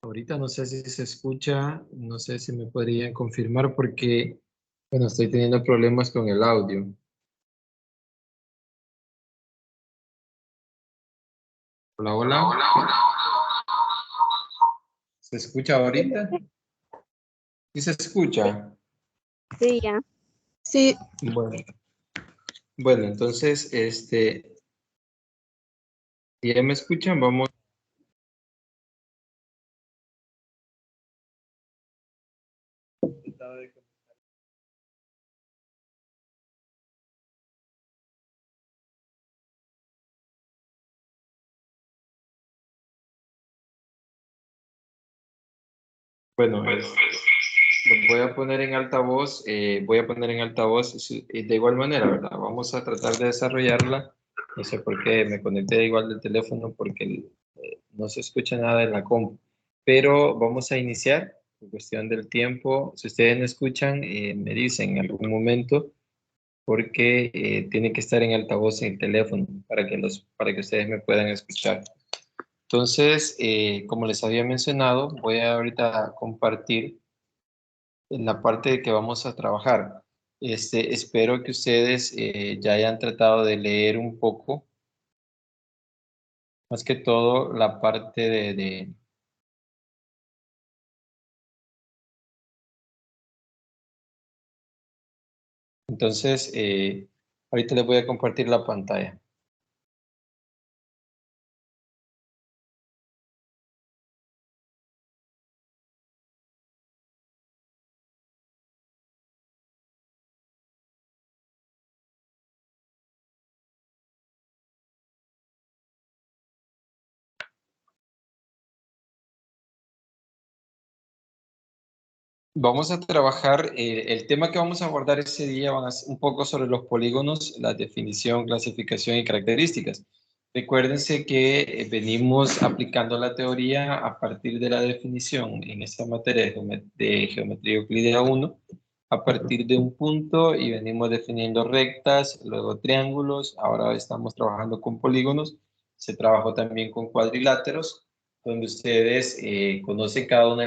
Ahorita no sé si se escucha, no sé si me podrían confirmar porque, bueno, estoy teniendo problemas con el audio. Hola, hola. ¿Se escucha ahorita? ¿Sí se escucha? Sí, ya. Sí. Bueno, entonces, si ya me escuchan, vamos. Bueno, lo voy a poner en altavoz, de igual manera, ¿verdad? Vamos a tratar de desarrollarla. No sé por qué me conecté igual del teléfono porque no se escucha nada en la compu. Pero vamos a iniciar en cuestión del tiempo. Si ustedes me escuchan, me dicen en algún momento porque tiene que estar en altavoz en el teléfono para que ustedes me puedan escuchar. Entonces, como les había mencionado, voy a ahorita compartir en la parte de que vamos a trabajar. Espero que ustedes ya hayan tratado de leer un poco, más que todo la parte Entonces, ahorita les voy a compartir la pantalla. Vamos a trabajar, el tema que vamos a abordar ese día van a ser un poco sobre los polígonos, la definición, clasificación y características. Recuérdense que venimos aplicando la teoría a partir de la definición en esta materia de geometría euclídea 1, a partir de un punto y venimos definiendo rectas, luego triángulos, ahora estamos trabajando con polígonos, se trabajó también con cuadriláteros, donde ustedes conocen cada una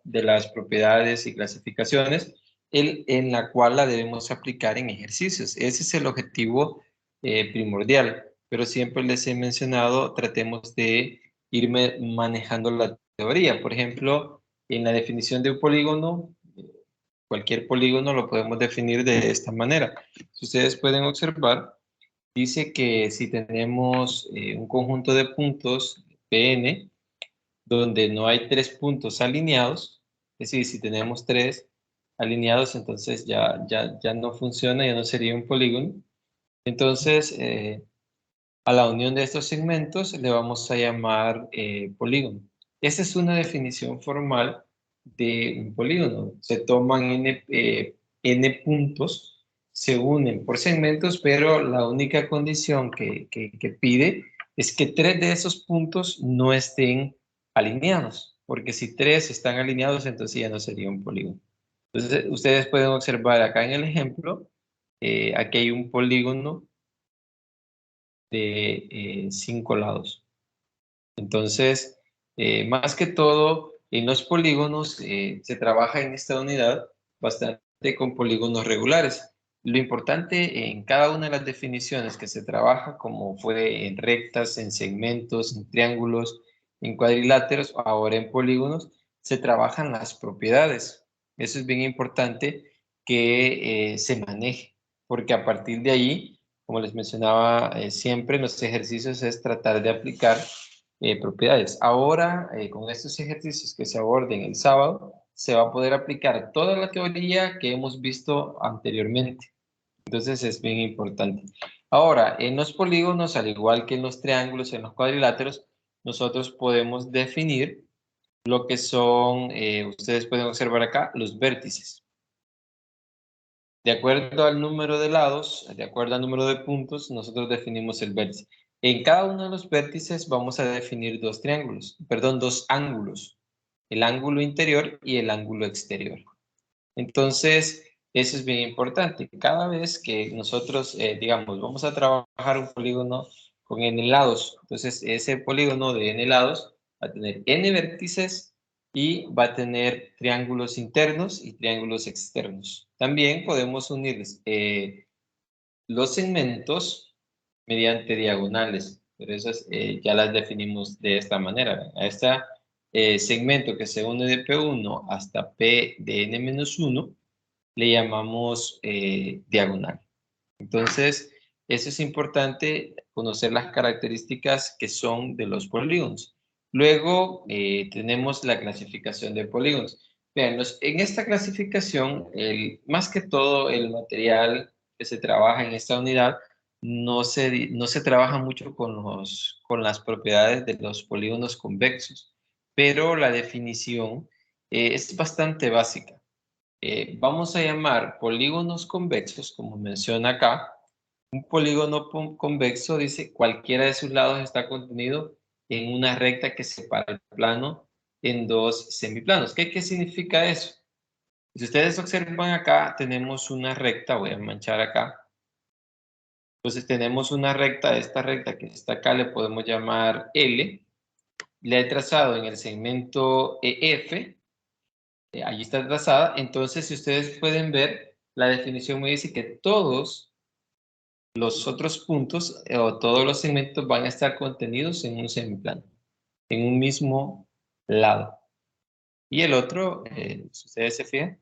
de las propiedades y clasificaciones, en la cual la debemos aplicar en ejercicios. Ese es el objetivo primordial, pero siempre les he mencionado, tratemos de ir manejando la teoría. Por ejemplo, en la definición de un polígono, cualquier polígono lo podemos definir de esta manera. Si ustedes pueden observar, dice que si tenemos un conjunto de puntos Pn, donde no hay tres puntos alineados, es decir, si tenemos tres alineados, entonces ya no funciona, ya no sería un polígono. Entonces, a la unión de estos segmentos le vamos a llamar polígono. Esa es una definición formal de un polígono. Se toman n puntos, se unen por segmentos, pero la única condición que pide es que 3 de esos puntos no estén alineados, porque si 3 están alineados, entonces ya no sería un polígono. Entonces, ustedes pueden observar acá en el ejemplo, aquí hay un polígono de 5 lados. Entonces, más que todo, en los polígonos se trabaja en esta unidad bastante con polígonos regulares. Lo importante en cada una de las definiciones que se trabaja, como fue en rectas, en segmentos, en triángulos, en cuadriláteros, ahora en polígonos, se trabajan las propiedades. Eso es bien importante que se maneje, porque a partir de ahí, como les mencionaba siempre en los ejercicios, es tratar de aplicar propiedades. Ahora, con estos ejercicios que se aborden el sábado, se va a poder aplicar toda la teoría que hemos visto anteriormente. Entonces es bien importante. Ahora, en los polígonos, al igual que en los triángulos, en los cuadriláteros, nosotros podemos definir lo que son, ustedes pueden observar acá, los vértices. De acuerdo al número de lados, de acuerdo al número de puntos, nosotros definimos el vértice. En cada uno de los vértices vamos a definir dos ángulos. El ángulo interior y el ángulo exterior. Entonces, eso es bien importante. Cada vez que nosotros, digamos, vamos a trabajar un polígono con n lados, entonces ese polígono de n lados va a tener n vértices y va a tener triángulos internos y triángulos externos. También podemos unir los segmentos mediante diagonales, pero esas ya las definimos de esta manera. A este segmento que se une de P1 hasta P de n-1 le llamamos diagonal. Entonces, eso es importante, conocer las características que son de los polígonos. Luego tenemos la clasificación de polígonos. Vean, en esta clasificación, más que todo el material que se trabaja en esta unidad, no se trabaja mucho con las propiedades de los polígonos convexos, pero la definición es bastante básica. Vamos a llamar polígonos convexos, como menciona acá. Un polígono convexo dice cualquiera de sus lados está contenido en una recta que separa el plano en dos semiplanos. ¿Qué significa eso? Si ustedes observan acá, tenemos una recta, voy a manchar acá. Entonces tenemos una recta, esta recta que está acá le podemos llamar L. La he trazado en el segmento EF. Allí está trazada. Entonces, si ustedes pueden ver, la definición me dice que todos los otros puntos o todos los segmentos van a estar contenidos en un semiplano, en un mismo lado. Y el otro, si ustedes se fijan,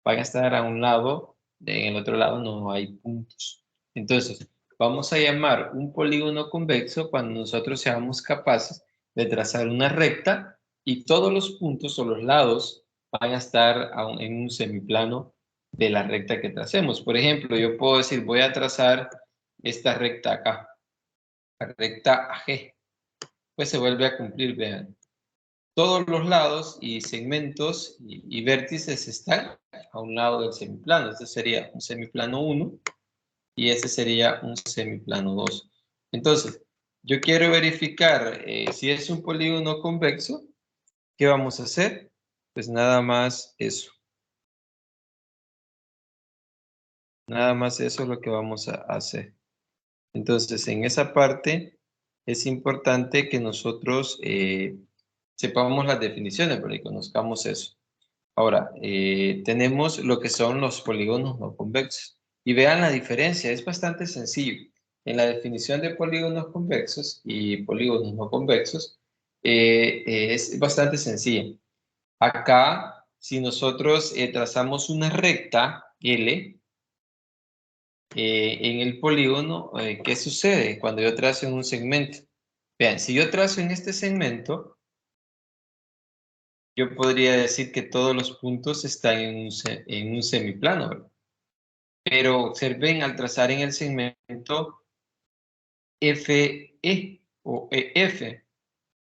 van a estar a un lado, en el otro lado no hay puntos. Entonces, vamos a llamar un polígono convexo cuando nosotros seamos capaces de trazar una recta y todos los puntos o los lados van a estar en un semiplano de la recta que tracemos. Por ejemplo, yo puedo decir, voy a trazar esta recta acá, la recta AG. Pues se vuelve a cumplir, vean. Todos los lados y segmentos y vértices están a un lado del semiplano. Este sería un semiplano 1 y este sería un semiplano 2. Entonces, yo quiero verificar si es un polígono convexo. ¿Qué vamos a hacer? Pues nada más eso. Nada más eso es lo que vamos a hacer. Entonces, en esa parte es importante que nosotros sepamos las definiciones para que conozcamos eso. Ahora, tenemos lo que son los polígonos no convexos. Y vean la diferencia, es bastante sencillo. En la definición de polígonos convexos y polígonos no convexos, es bastante sencilla. Acá, si nosotros trazamos una recta L en el polígono, ¿qué sucede cuando yo trazo en un segmento? Vean, si yo trazo en este segmento, yo podría decir que todos los puntos están en un semiplano, ¿verdad? Pero observen al trazar en el segmento FE o EF,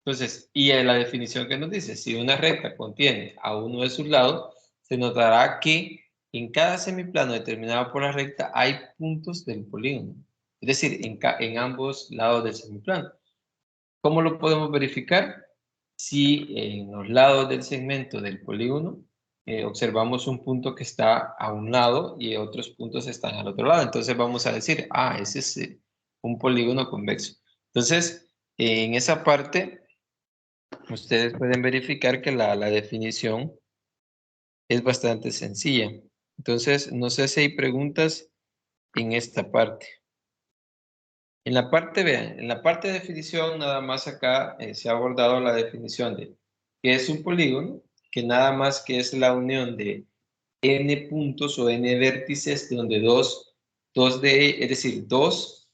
Entonces, y en la definición que nos dice, si una recta contiene a uno de sus lados, se notará que en cada semiplano determinado por la recta hay puntos del polígono. Es decir, en ambos lados del semiplano. ¿Cómo lo podemos verificar? Si en los lados del segmento del polígono observamos un punto que está a un lado y otros puntos están al otro lado. Entonces vamos a decir, ese es un polígono convexo. Entonces, en esa parte, ustedes pueden verificar que la definición es bastante sencilla. Entonces, no sé si hay preguntas en esta parte. En la parte, vean, en la parte de definición, nada más acá se ha abordado la definición de qué es un polígono, que nada más que es la unión de n puntos o n vértices donde es decir, dos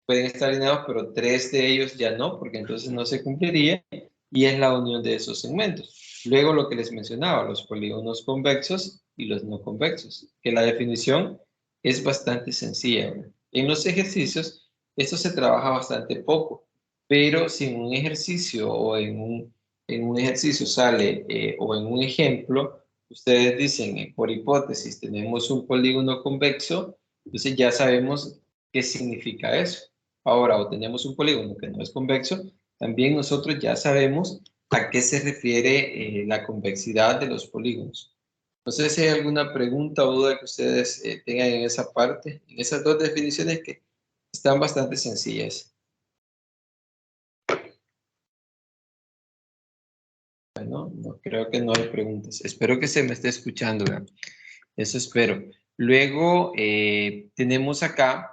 pueden estar alineados, pero tres de ellos ya no, porque entonces no se cumpliría, y es la unión de esos segmentos. Luego lo que les mencionaba, los polígonos convexos y los no convexos, que la definición es bastante sencilla, ¿verdad? En los ejercicios, esto se trabaja bastante poco, pero si en un ejercicio o en un ejercicio sale o en un ejemplo, ustedes dicen, por hipótesis, tenemos un polígono convexo, entonces ya sabemos qué significa eso. Ahora, o tenemos un polígono que no es convexo, también nosotros ya sabemos a qué se refiere la convexidad de los polígonos. No sé si hay alguna pregunta o duda que ustedes tengan en esa parte, en esas dos definiciones que están bastante sencillas. Bueno, no, creo que no hay preguntas. Espero que se me esté escuchando, ¿verdad? Eso espero. Luego tenemos acá,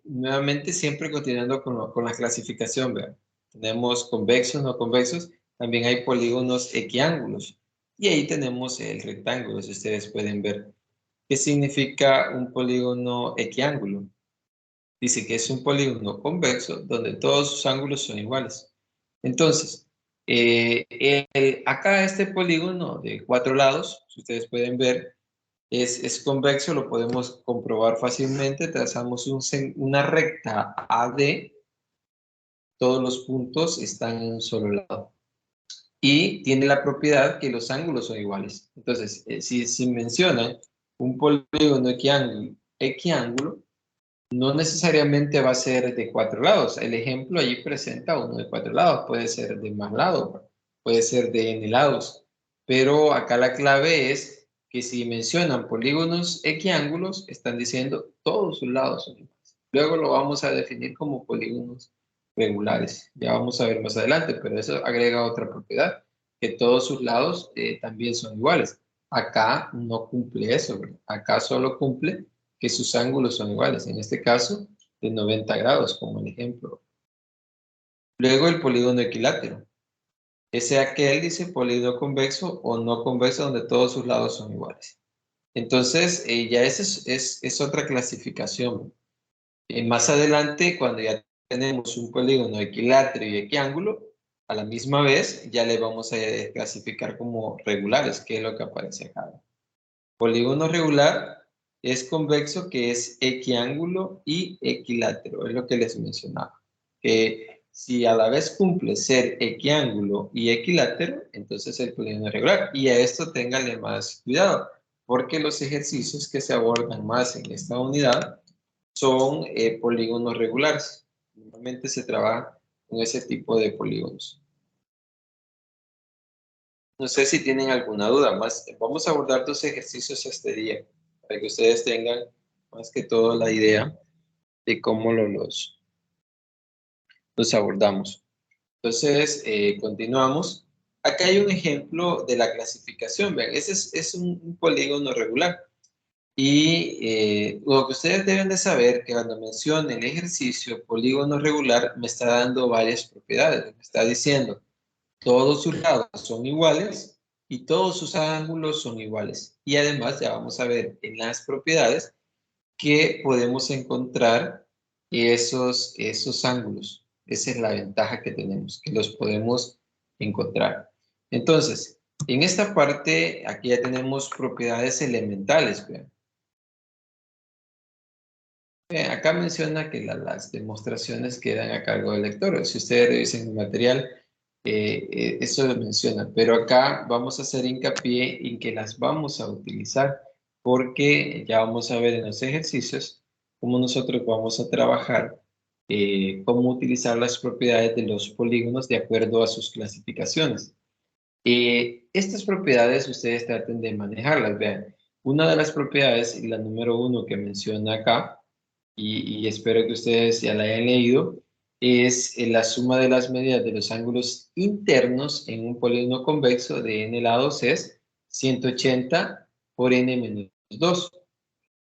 nuevamente siempre continuando con la clasificación, ¿verdad? Tenemos convexos, no convexos, también hay polígonos equiángulos. Y ahí tenemos el rectángulo, si ustedes pueden ver. ¿Qué significa un polígono equiángulo? Dice que es un polígono convexo donde todos sus ángulos son iguales. Entonces, acá este polígono de 4 lados, si ustedes pueden ver, es convexo, lo podemos comprobar fácilmente. Trazamos una recta AD, todos los puntos están en un solo lado. Y tiene la propiedad que los ángulos son iguales. Entonces, si mencionan un polígono equiángulo, no necesariamente va a ser de 4 lados. El ejemplo allí presenta uno de 4 lados. Puede ser de más lados, puede ser de n lados. Pero acá la clave es que si mencionan polígonos equiángulos, están diciendo todos sus lados son iguales. Luego lo vamos a definir como polígonos regulares. Ya vamos a ver más adelante, pero eso agrega otra propiedad, que todos sus lados también son iguales. Acá no cumple eso, ¿verdad? Acá solo cumple que sus ángulos son iguales, en este caso de 90 grados, como el ejemplo. Luego el polígono equilátero. Ese aquel dice polígono convexo o no convexo donde todos sus lados son iguales. Entonces, ya esa es otra clasificación. Más adelante, cuando ya tenemos un polígono equilátero y equiángulo, a la misma vez ya le vamos a clasificar como regulares, que es lo que aparece acá. Polígono regular es convexo, que es equiángulo y equilátero, es lo que les mencionaba. Que si a la vez cumple ser equiángulo y equilátero, entonces el polígono es regular. Y a esto ténganle más cuidado, porque los ejercicios que se abordan más en esta unidad son polígonos regulares. Normalmente se trabaja con ese tipo de polígonos. No sé si tienen alguna duda más. Vamos a abordar dos ejercicios este día para que ustedes tengan más que todo la idea de cómo los abordamos. Entonces, continuamos. Acá hay un ejemplo de la clasificación. Vean, ese es un polígono regular. Y lo que ustedes deben de saber que cuando mencione el ejercicio polígono regular me está dando varias propiedades. Me está diciendo todos sus lados son iguales y todos sus ángulos son iguales. Y además ya vamos a ver en las propiedades que podemos encontrar esos ángulos. Esa es la ventaja que tenemos, que los podemos encontrar. Entonces, en esta parte, aquí ya tenemos propiedades elementales. Vean. Acá menciona que las demostraciones quedan a cargo del lector. Si ustedes revisen el material, eso lo menciona, pero acá vamos a hacer hincapié en que las vamos a utilizar porque ya vamos a ver en los ejercicios cómo nosotros vamos a trabajar, cómo utilizar las propiedades de los polígonos de acuerdo a sus clasificaciones. Estas propiedades ustedes traten de manejarlas, vean. Una de las propiedades, y la número 1 que menciona acá, y espero que ustedes ya la hayan leído, es la suma de las medidas de los ángulos internos en un polígono convexo de n lados es 180 por n menos 2.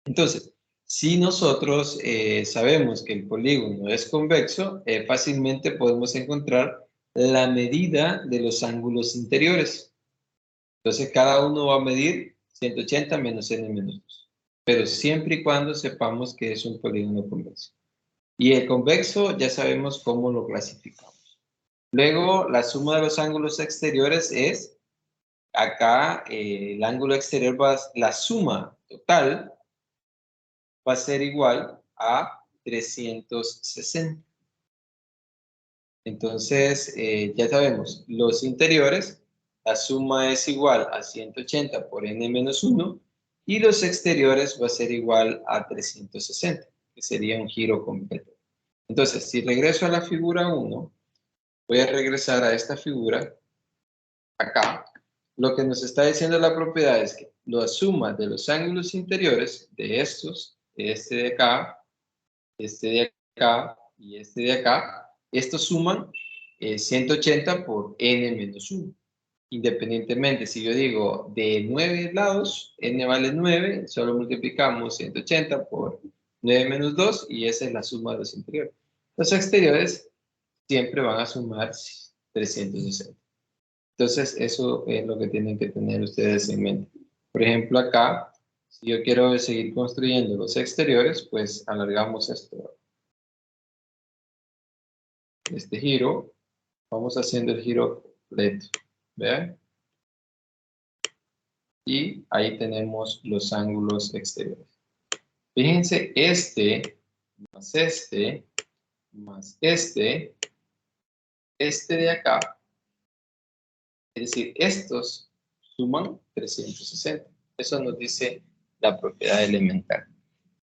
Entonces, si nosotros sabemos que el polígono es convexo, fácilmente podemos encontrar la medida de los ángulos interiores. Entonces, cada uno va a medir 180 menos n menos 2. Pero siempre y cuando sepamos que es un polígono convexo. Y el convexo ya sabemos cómo lo clasificamos. Luego, la suma de los ángulos exteriores es, acá el ángulo exterior la suma total va a ser igual a 360. Entonces, ya sabemos, los interiores, la suma es igual a 180 por n menos 1, y los exteriores va a ser igual a 360, que sería un giro completo. Entonces, si regreso a la figura 1, voy a regresar a esta figura, acá. Lo que nos está diciendo la propiedad es que la suma de los ángulos interiores de estos, este de acá, este de acá y este de acá, estos suman 180 por n menos 1. Independientemente, si yo digo de 9 lados, n vale 9, solo multiplicamos 180 por 9 menos 2 y esa es la suma de los interiores. Los exteriores siempre van a sumar 360. Entonces, eso es lo que tienen que tener ustedes en mente. Por ejemplo, acá, si yo quiero seguir construyendo los exteriores, pues alargamos esto. Este giro, vamos haciendo el giro completo. ¿Vean? Y ahí tenemos los ángulos exteriores. Fíjense, este más este de acá, es decir, estos suman 360. Eso nos dice la propiedad elemental.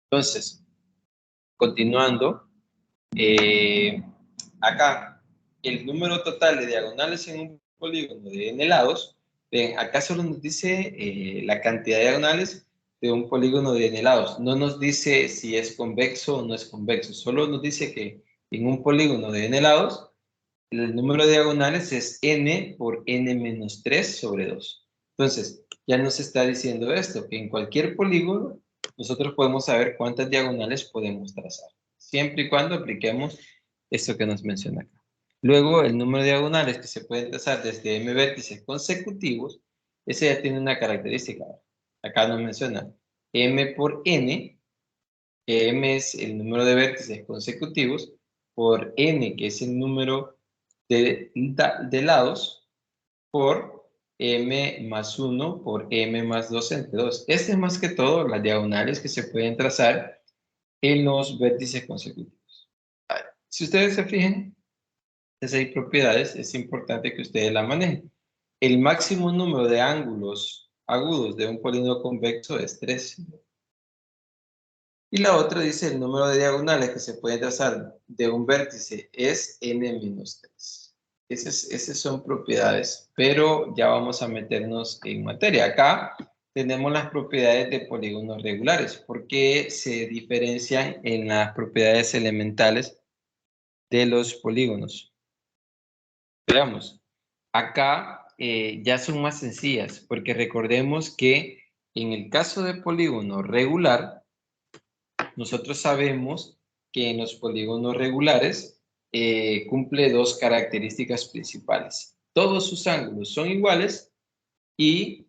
Entonces, continuando, acá, el número total de diagonales en un polígono de n lados, ven, acá solo nos dice la cantidad de diagonales de un polígono de n lados. No nos dice si es convexo o no es convexo. Solo nos dice que en un polígono de n lados, el número de diagonales es n por n menos 3 sobre 2. Entonces, ya nos está diciendo esto, que en cualquier polígono nosotros podemos saber cuántas diagonales podemos trazar, siempre y cuando apliquemos esto que nos menciona acá. Luego, el número de diagonales que se pueden trazar desde m vértices consecutivos, ese ya tiene una característica. Acá nos menciona m por n, que m es el número de vértices consecutivos, por n, que es el número de lados, por m más 1 por m más 2 entre 2. Este es más que todo las diagonales que se pueden trazar en los vértices consecutivos. Si ustedes se fijan, esas hay propiedades, es importante que ustedes la manejen. El máximo número de ángulos agudos de un polígono convexo es 3. Y la otra dice el número de diagonales que se pueden trazar de un vértice es n-3. Esas son propiedades, pero ya vamos a meternos en materia. Acá tenemos las propiedades de polígonos regulares, porque se diferencian en las propiedades elementales de los polígonos. Veamos, acá ya son más sencillas, porque recordemos que en el caso de polígono regular, nosotros sabemos que en los polígonos regulares cumple dos características principales. Todos sus ángulos son iguales y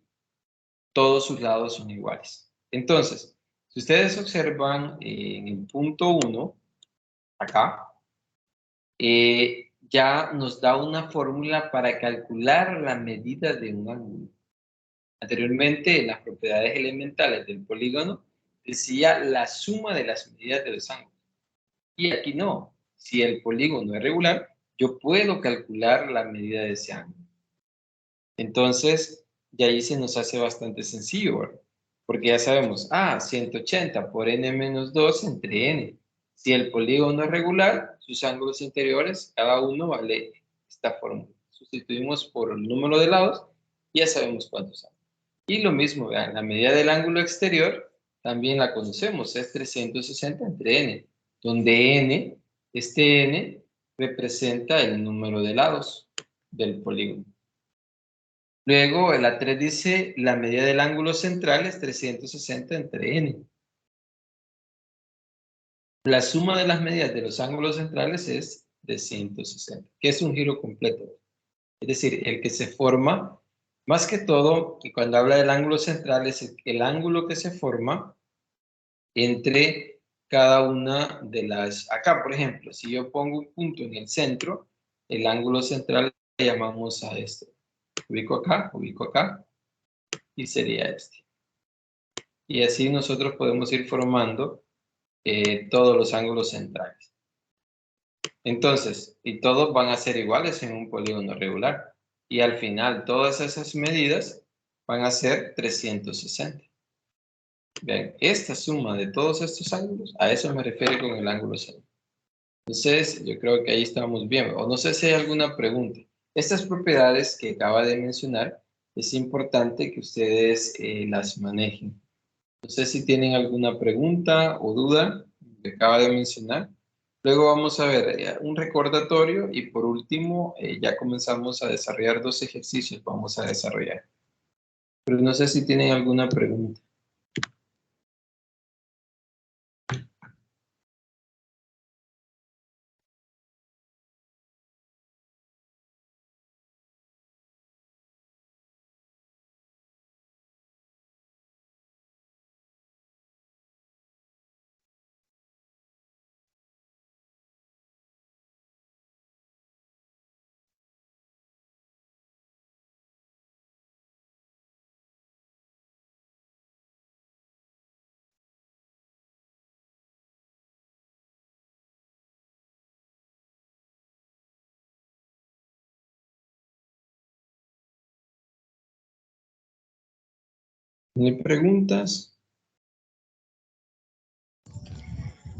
todos sus lados son iguales. Entonces, si ustedes observan en el punto 1, acá, ya nos da una fórmula para calcular la medida de un ángulo. Anteriormente, en las propiedades elementales del polígono, decía la suma de las medidas de los ángulos. Y aquí no. Si el polígono es regular, yo puedo calcular la medida de ese ángulo. Entonces, de ahí se nos hace bastante sencillo, ¿verdad? Porque ya sabemos, 180 por n menos 2 entre n. Si el polígono es regular, sus ángulos interiores, cada uno vale esta fórmula. Sustituimos por el número de lados y ya sabemos cuántos ángulos. Y lo mismo, vean, la medida del ángulo exterior también la conocemos, es 360 entre n, donde n, este n, representa el número de lados del polígono. Luego, la 3 dice, la medida del ángulo central es 360 entre n. La suma de las medidas de los ángulos centrales es 360, que es un giro completo. Es decir, el que se forma, más que todo, y cuando habla del ángulo central, es el ángulo que se forma entre cada una de las... Acá, por ejemplo, si yo pongo un punto en el centro, el ángulo central le llamamos a este. Ubico acá, y sería este. Y así nosotros podemos ir formando todos los ángulos centrales. Entonces, y todos van a ser iguales en un polígono regular. Y al final, todas esas medidas van a ser 360. Vean, esta suma de todos estos ángulos, a eso me refiero con el ángulo central. Entonces, yo creo que ahí estamos bien. O no sé si hay alguna pregunta. Estas propiedades que acaba de mencionar, es importante que ustedes las manejen. No sé si tienen alguna pregunta o duda que acaba de mencionar. Luego vamos a ver un recordatorio y por último ya comenzamos a desarrollar 2 ejercicios. Vamos a desarrollar. Pero no sé si tienen alguna pregunta. ¿Tienen preguntas?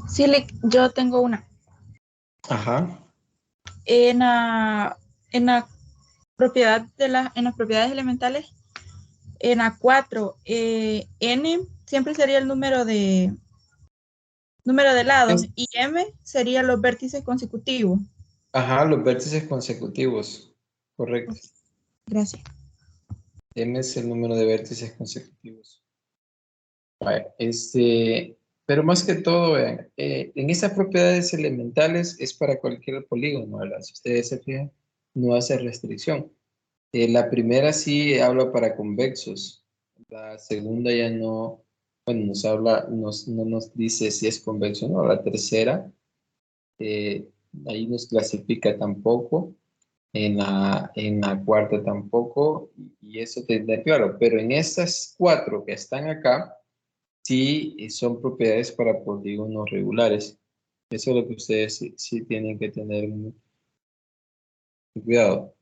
Sí, yo tengo una. Ajá. En la propiedad en las propiedades elementales, en A4, N siempre sería el número de lados y M sería los vértices consecutivos. Ajá, los vértices consecutivos. Correcto. Gracias. M es el número de vértices consecutivos. Vale, pero más que todo, vean, en esas propiedades elementales es para cualquier polígono, ¿verdad? Si ustedes se fijan, no hace restricción. La primera sí habla para convexos. La segunda ya no, bueno, no nos dice si es convexo o no. La tercera, eh, ahí nos clasifica tampoco. En la cuarta tampoco. Y eso tendrá claro. Pero en estas 4 que están acá, sí son propiedades para polígonos regulares. Eso es lo que ustedes sí tienen que tener cuidado.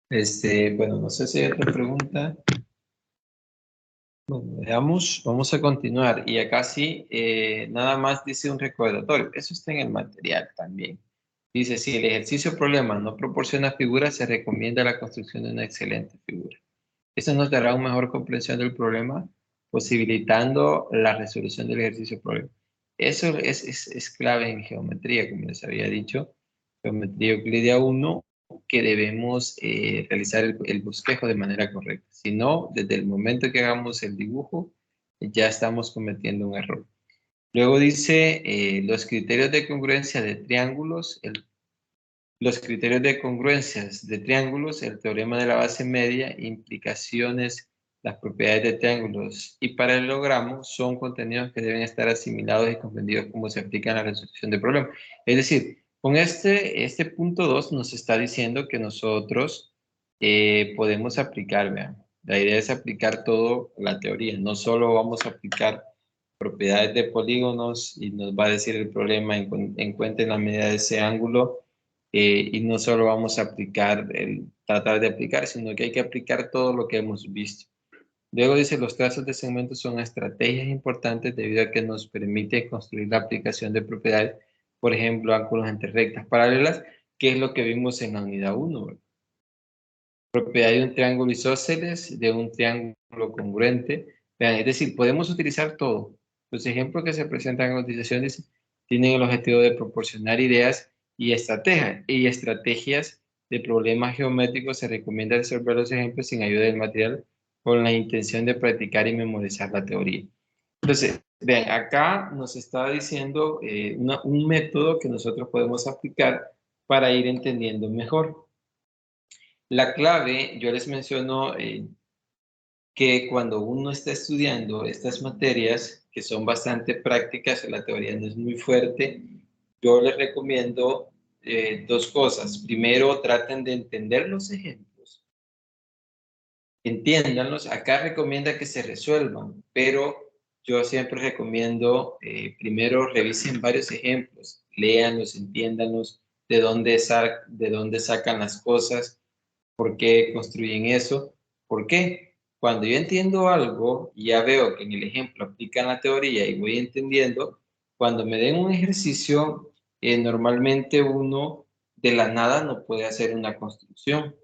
Bueno, no sé si hay otra pregunta. Bueno, veamos, vamos a continuar. Y acá sí, nada más dice un recordatorio. Eso está en el material también. Dice, si el ejercicio problema no proporciona figuras, se recomienda la construcción de una excelente figura. Eso nos dará una mejor comprensión del problema, posibilitando la resolución del ejercicio problema. Eso es clave en geometría, como les había dicho, geometría euclidea 1, que debemos realizar el bosquejo de manera correcta. Si no, desde el momento que hagamos el dibujo, ya estamos cometiendo un error. Luego dice los criterios de congruencia de triángulos, los criterios de congruencias de triángulos, el teorema de la base media, implicaciones, las propiedades de triángulos y paralelogramo son contenidos que deben estar asimilados y comprendidos como se aplica en la resolución de problemas. Es decir, con este punto 2 nos está diciendo que nosotros podemos aplicar, vean, la idea es aplicar todo la teoría, no solo vamos a aplicar propiedades de polígonos y nos va a decir el problema, encuentren la medida de ese ángulo, y no solo vamos a aplicar, tratar de aplicar, sino que hay que aplicar todo lo que hemos visto. Luego dice, los trazos de segmentos son estrategias importantes debido a que nos permite construir la aplicación de propiedades, por ejemplo, ángulos entre rectas paralelas, que es lo que vimos en la unidad 1, ¿verdad? Propiedad de un triángulo isósceles, de un triángulo congruente. Vean, es decir, podemos utilizar todo. Los ejemplos que se presentan a continuación tienen el objetivo de proporcionar ideas y estrategias de problemas geométricos. Se recomienda resolver los ejemplos sin ayuda del material con la intención de practicar y memorizar la teoría. Entonces, vean, acá nos está diciendo un método que nosotros podemos aplicar para ir entendiendo mejor. La clave, yo les menciono que cuando uno está estudiando estas materias, que son bastante prácticas, la teoría no es muy fuerte, yo les recomiendo dos cosas. Primero, traten de entender los ejemplos. Entiéndanlos. Acá recomienda que se resuelvan, pero yo siempre recomiendo, primero revisen varios ejemplos, léanlos, entiéndanlos, de dónde sacan las cosas, por qué construyen eso. ¿Por qué? Cuando yo entiendo algo, ya veo que en el ejemplo aplican la teoría y voy entendiendo, cuando me den un ejercicio, normalmente uno de la nada no puede hacer una construcción.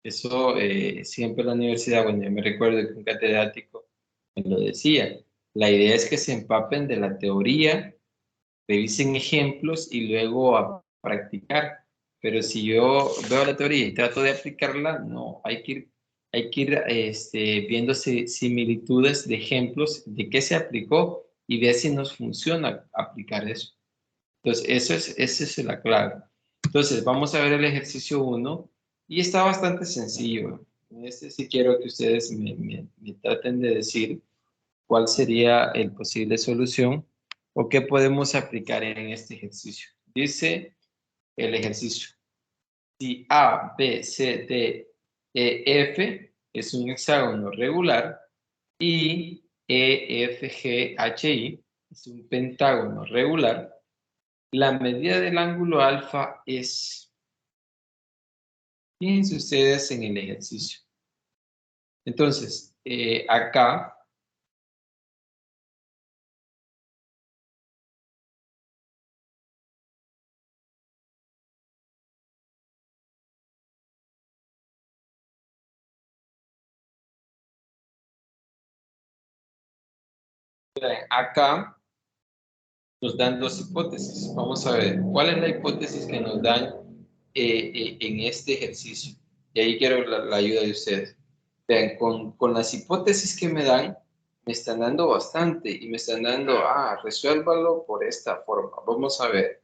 Eso siempre en la universidad, bueno, yo me recuerdo que un catedrático me lo decía. La idea es que se empapen de la teoría, revisen ejemplos y luego a practicar. Pero si yo veo la teoría y trato de aplicarla, no, hay que ir viendo similitudes de ejemplos de qué se aplicó y ver si nos funciona aplicar eso. Entonces, esa es la clave. Entonces, vamos a ver el ejercicio 1 y está bastante sencillo. Este sí quiero que ustedes me traten de decir cuál sería el posible solución o qué podemos aplicar en este ejercicio. Dice el ejercicio: si A, B, C, D, E, F es un hexágono regular y E, F, G, H, I es un pentágono regular, la medida del ángulo alfa es... Fíjense ustedes en el ejercicio. Entonces, acá acá nos dan dos hipótesis. Vamos a ver, ¿cuál es la hipótesis que nos dan en este ejercicio? Y ahí quiero la ayuda de ustedes. Vean, con las hipótesis que me dan, me están dando bastante y me están dando, resuélvalo por esta forma. Vamos a ver.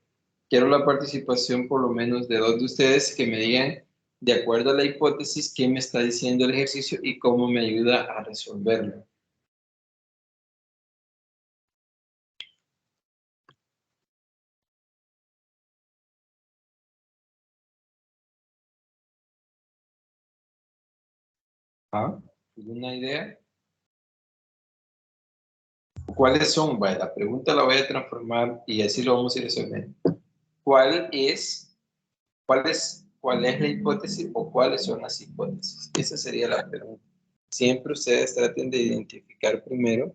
Quiero la participación por lo menos de dos de ustedes que me digan, de acuerdo a la hipótesis, qué me está diciendo el ejercicio y cómo me ayuda a resolverlo. ¿Alguna idea? ¿Cuáles son? Bueno, la pregunta la voy a transformar y así lo vamos a ir resolviendo. ¿Cuál es la hipótesis o cuáles son las hipótesis? Esa sería la pregunta. Siempre ustedes traten de identificar primero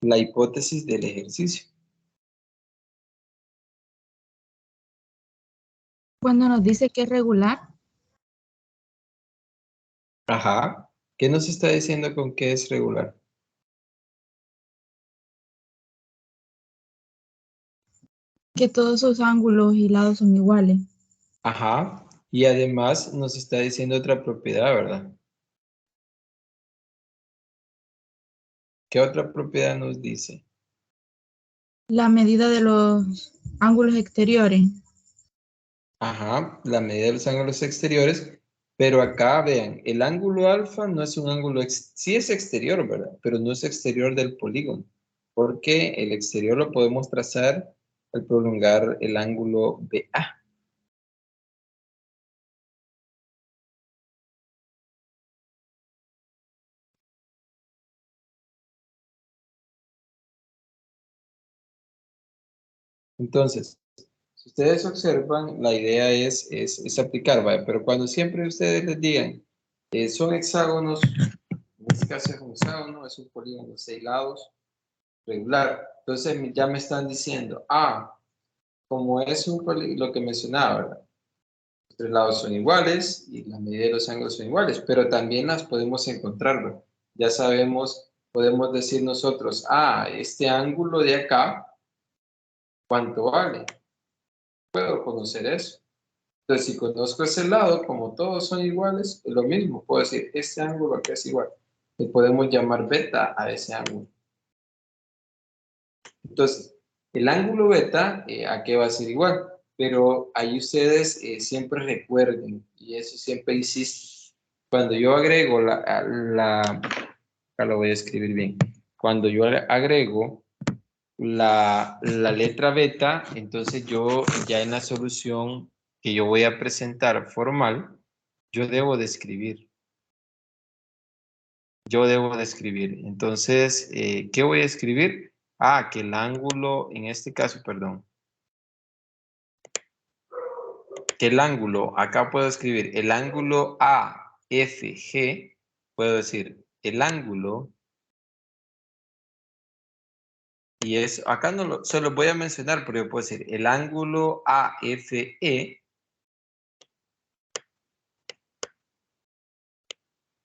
la hipótesis del ejercicio. Cuando nos dice que es regular, Ajá. ¿Qué nos está diciendo con qué es regular? que todos sus ángulos y lados son iguales. Ajá. Y además nos está diciendo otra propiedad, ¿verdad? ¿Qué otra propiedad nos dice? La medida de los ángulos exteriores. Ajá, la medida de los ángulos exteriores, pero acá vean, el ángulo alfa no es un ángulo, sí es exterior, ¿verdad? Pero no es exterior del polígono, porque el exterior lo podemos trazar al prolongar el ángulo BA. Entonces, Si ustedes observan, la idea es aplicar, ¿vale? Pero cuando siempre ustedes les digan, son hexágonos, en este caso es un hexágono, es un polígono de 6 lados, regular. Entonces ya me están diciendo, como es lo que mencionaba, ¿verdad? Los 3 lados son iguales y la medida de los ángulos son iguales, pero también las podemos encontrar, ¿verdad? Ya sabemos, podemos decir nosotros, este ángulo de acá, ¿cuánto vale? Puedo conocer eso. Entonces, si conozco ese lado, como todos son iguales, es lo mismo. Puedo decir, este ángulo acá es igual. Le podemos llamar beta a ese ángulo. Entonces, el ángulo beta, ¿a qué va a ser igual? Pero ahí ustedes siempre recuerden, y eso siempre insisto, cuando yo agrego acá lo voy a escribir bien, cuando yo agrego la letra beta, entonces yo ya en la solución que yo voy a presentar formal, yo debo de escribir. Yo debo de escribir. Entonces, ¿qué voy a escribir? Que el ángulo, en este caso, perdón, que el ángulo, acá puedo escribir el ángulo AFG, puedo decir el ángulo, y es, acá no se lo voy a mencionar, pero yo puedo decir el ángulo AFE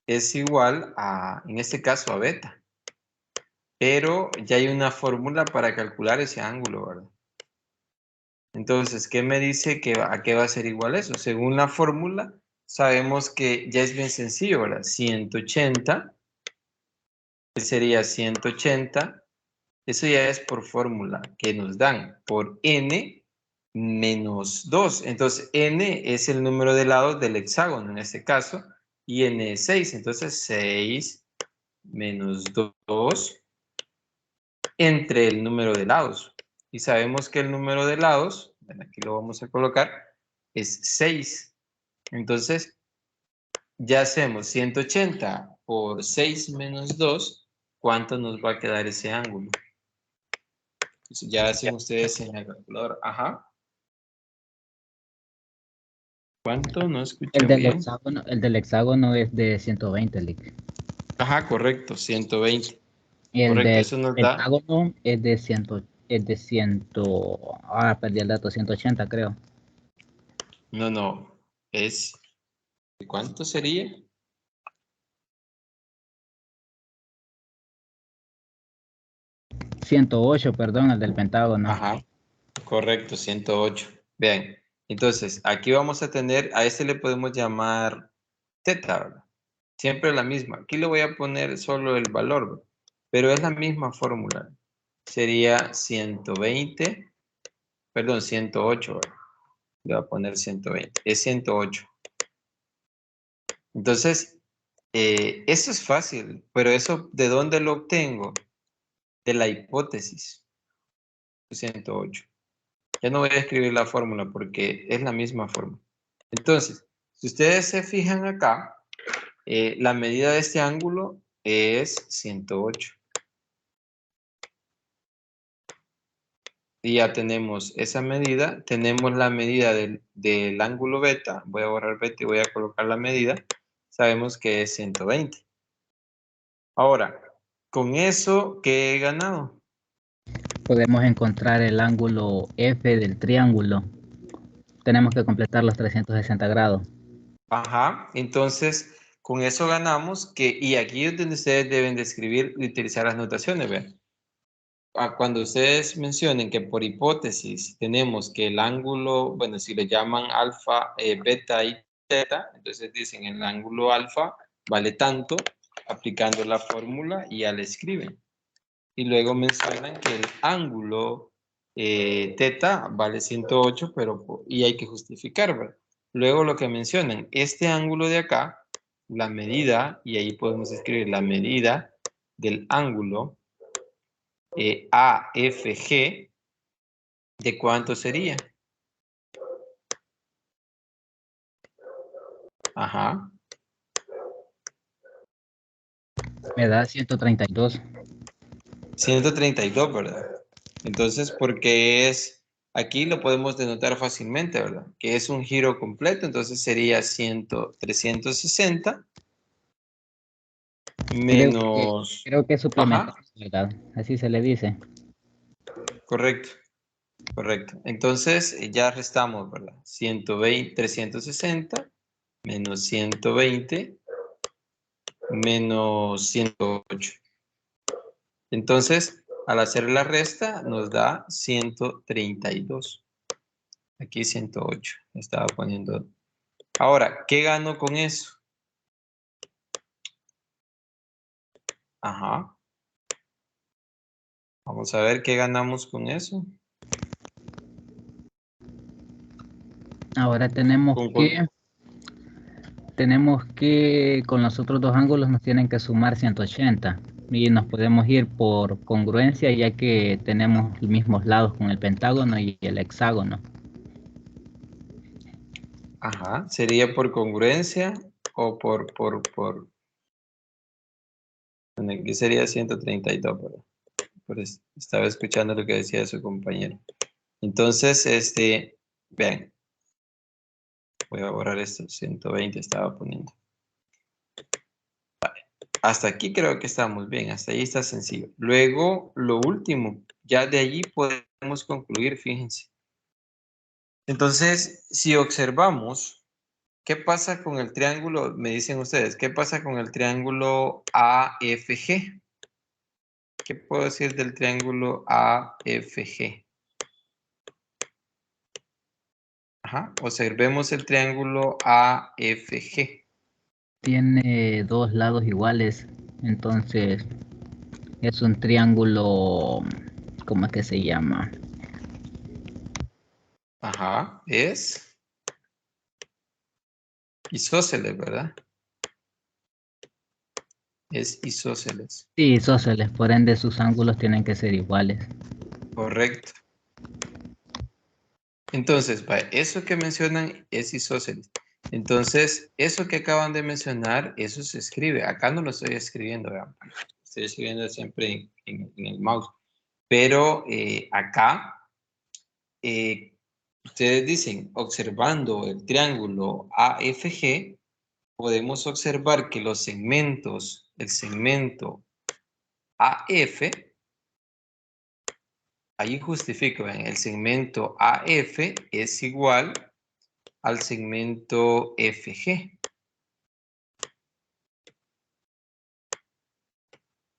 es igual a, en este caso, a beta. Pero ya hay una fórmula para calcular ese ángulo, ¿verdad? Entonces, ¿qué me dice a qué va a ser igual eso? Según la fórmula, sabemos que ya es bien sencillo, ¿verdad? 180, ¿qué sería 180? Eso ya es por fórmula que nos dan por n menos 2. Entonces, n es el número de lados del hexágono en este caso, y n es 6. Entonces, 6 menos 2 entre el número de lados. Y sabemos que el número de lados, aquí lo vamos a colocar, es 6. Entonces, ya hacemos 180 por 6 menos 2, ¿cuánto nos va a quedar ese ángulo? Entonces, ya hacen ustedes en la calculadora. Ajá. ¿Cuánto? No escuché bien. El del hexágono es de 120, Lick. Ajá, correcto, 120. Y el Correcto, del eso nos da. pentágono es de 100, perdí el dato, 180 creo. No, es. ¿Cuánto sería? 108, perdón, el del pentágono. Ajá, correcto, 108. Vean, entonces aquí vamos a tener, a este le podemos llamar teta, ¿verdad? Siempre la misma. Aquí le voy a poner solo el valor, ¿verdad? Pero es la misma fórmula. Sería 120, perdón, 108, ¿verdad? Le voy a poner 120. Es 108. Entonces, eso es fácil, pero eso, ¿de dónde lo obtengo? De la hipótesis. 108. Ya no voy a escribir la fórmula porque es la misma fórmula. Entonces, si ustedes se fijan acá, la medida de este ángulo es 108. Y ya tenemos esa medida. Tenemos la medida del ángulo beta. Voy a borrar beta y voy a colocar la medida. Sabemos que es 120. Ahora, con eso, ¿qué he ganado? Podemos encontrar el ángulo F del triángulo. Tenemos que completar los 360 grados. Ajá, entonces con eso ganamos que, y aquí es donde ustedes deben de escribir y utilizar las notaciones, ¿vean? Cuando ustedes mencionen que por hipótesis tenemos que el ángulo, bueno, si le llaman alfa, beta y teta, entonces dicen el ángulo alfa vale tanto, aplicando la fórmula y ya le escriben. Y luego mencionan que el ángulo teta vale 108, y hay que justificar, ¿verdad? Luego lo que mencionan, este ángulo de acá, la medida, y ahí podemos escribir la medida del ángulo AFG, ¿de cuánto sería? Ajá. Me da 132. 132, ¿verdad? Entonces, porque es Aquí lo podemos denotar fácilmente, ¿verdad? Que es un giro completo, entonces sería 360 menos... Creo que es Ajá, suplementario, ¿verdad? Así se le dice. correcto, correcto. Entonces ya restamos, ¿verdad? 120, 360 menos 120 menos 108. Entonces, al hacer la resta, nos da 132. Aquí 108. Estaba poniendo. Ahora, ¿qué gano con eso? Ajá. Vamos a ver qué ganamos con eso. Ahora Con cuál- tenemos que con los otros dos ángulos nos tienen que sumar 180 y nos podemos ir por congruencia ya que tenemos los mismos lados con el pentágono y el hexágono. Ajá. ¿Sería por congruencia o bueno, aquí sería 132, ¿verdad? Estaba escuchando lo que decía su compañero. Entonces, vean, voy a borrar esto, 120 estaba poniendo. Hasta aquí creo que estamos bien, hasta ahí está sencillo. Luego, lo último, ya de allí podemos concluir, fíjense. Entonces, si observamos, ¿qué pasa con el triángulo? Me dicen ustedes, ¿qué pasa con el triángulo AFG? ¿Qué puedo decir del triángulo AFG? Ajá, observemos el triángulo AFG. Tiene dos lados iguales, entonces es un triángulo, ¿cómo es que se llama? Ajá, es isósceles, ¿verdad? Es isósceles. Sí, isósceles, por ende sus ángulos tienen que ser iguales. Correcto. Entonces, eso que mencionan es isósceles. Entonces, eso que acaban de mencionar, eso se escribe. Acá no lo estoy escribiendo, vean. Estoy escribiendo siempre en el mouse. Pero acá, ustedes dicen, observando el triángulo AFG, podemos observar que los segmentos, el segmento AF, ahí justifico, vean, el segmento AF es igual al segmento FG.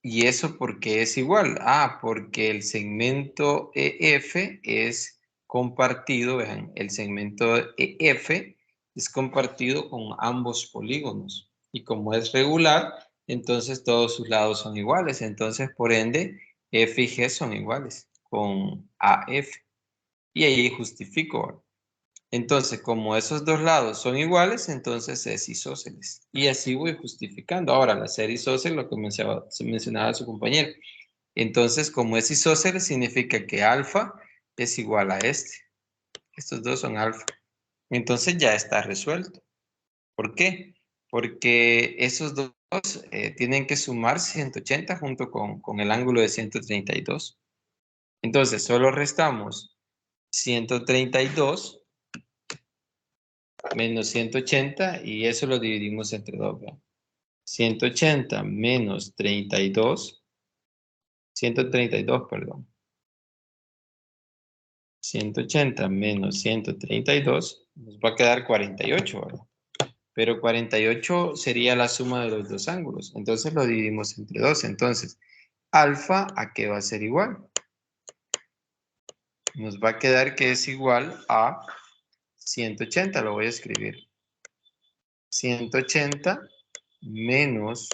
¿Y eso por qué es igual? Ah, porque el segmento EF es compartido, vean, el segmento EF es compartido con ambos polígonos. Y como es regular, entonces todos sus lados son iguales. Entonces, por ende, F y G son iguales con AF. Y ahí justifico. Entonces, como esos dos lados son iguales, entonces es isósceles. Y así voy justificando. Ahora, la ser isósceles, lo que mencionaba su compañero. Entonces, como es isósceles, significa que alfa es igual a este. Estos dos son alfa. Entonces ya está resuelto. ¿Por qué? Porque esos dos tienen que sumar 180 junto con el ángulo de 132. Entonces, solo restamos 132 menos 180 y eso lo dividimos entre 2. 180 menos 32, 132, perdón. 180 menos 132 nos va a quedar 48, ¿verdad? Pero 48 sería la suma de los dos ángulos. Entonces lo dividimos entre 2. Entonces, alfa, ¿a qué va a ser igual? Nos va a quedar que es igual a 180, lo voy a escribir. 180 menos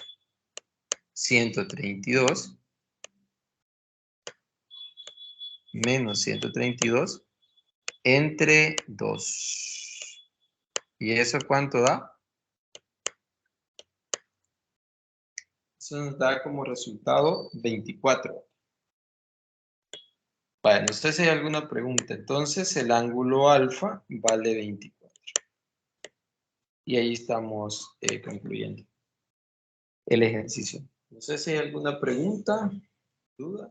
132 menos 132 entre 2. ¿Y eso cuánto da? Eso nos da como resultado 24. Bueno, no sé si hay alguna pregunta. Entonces, el ángulo alfa vale 24. Y ahí estamos concluyendo el ejercicio. No sé si hay alguna pregunta, duda.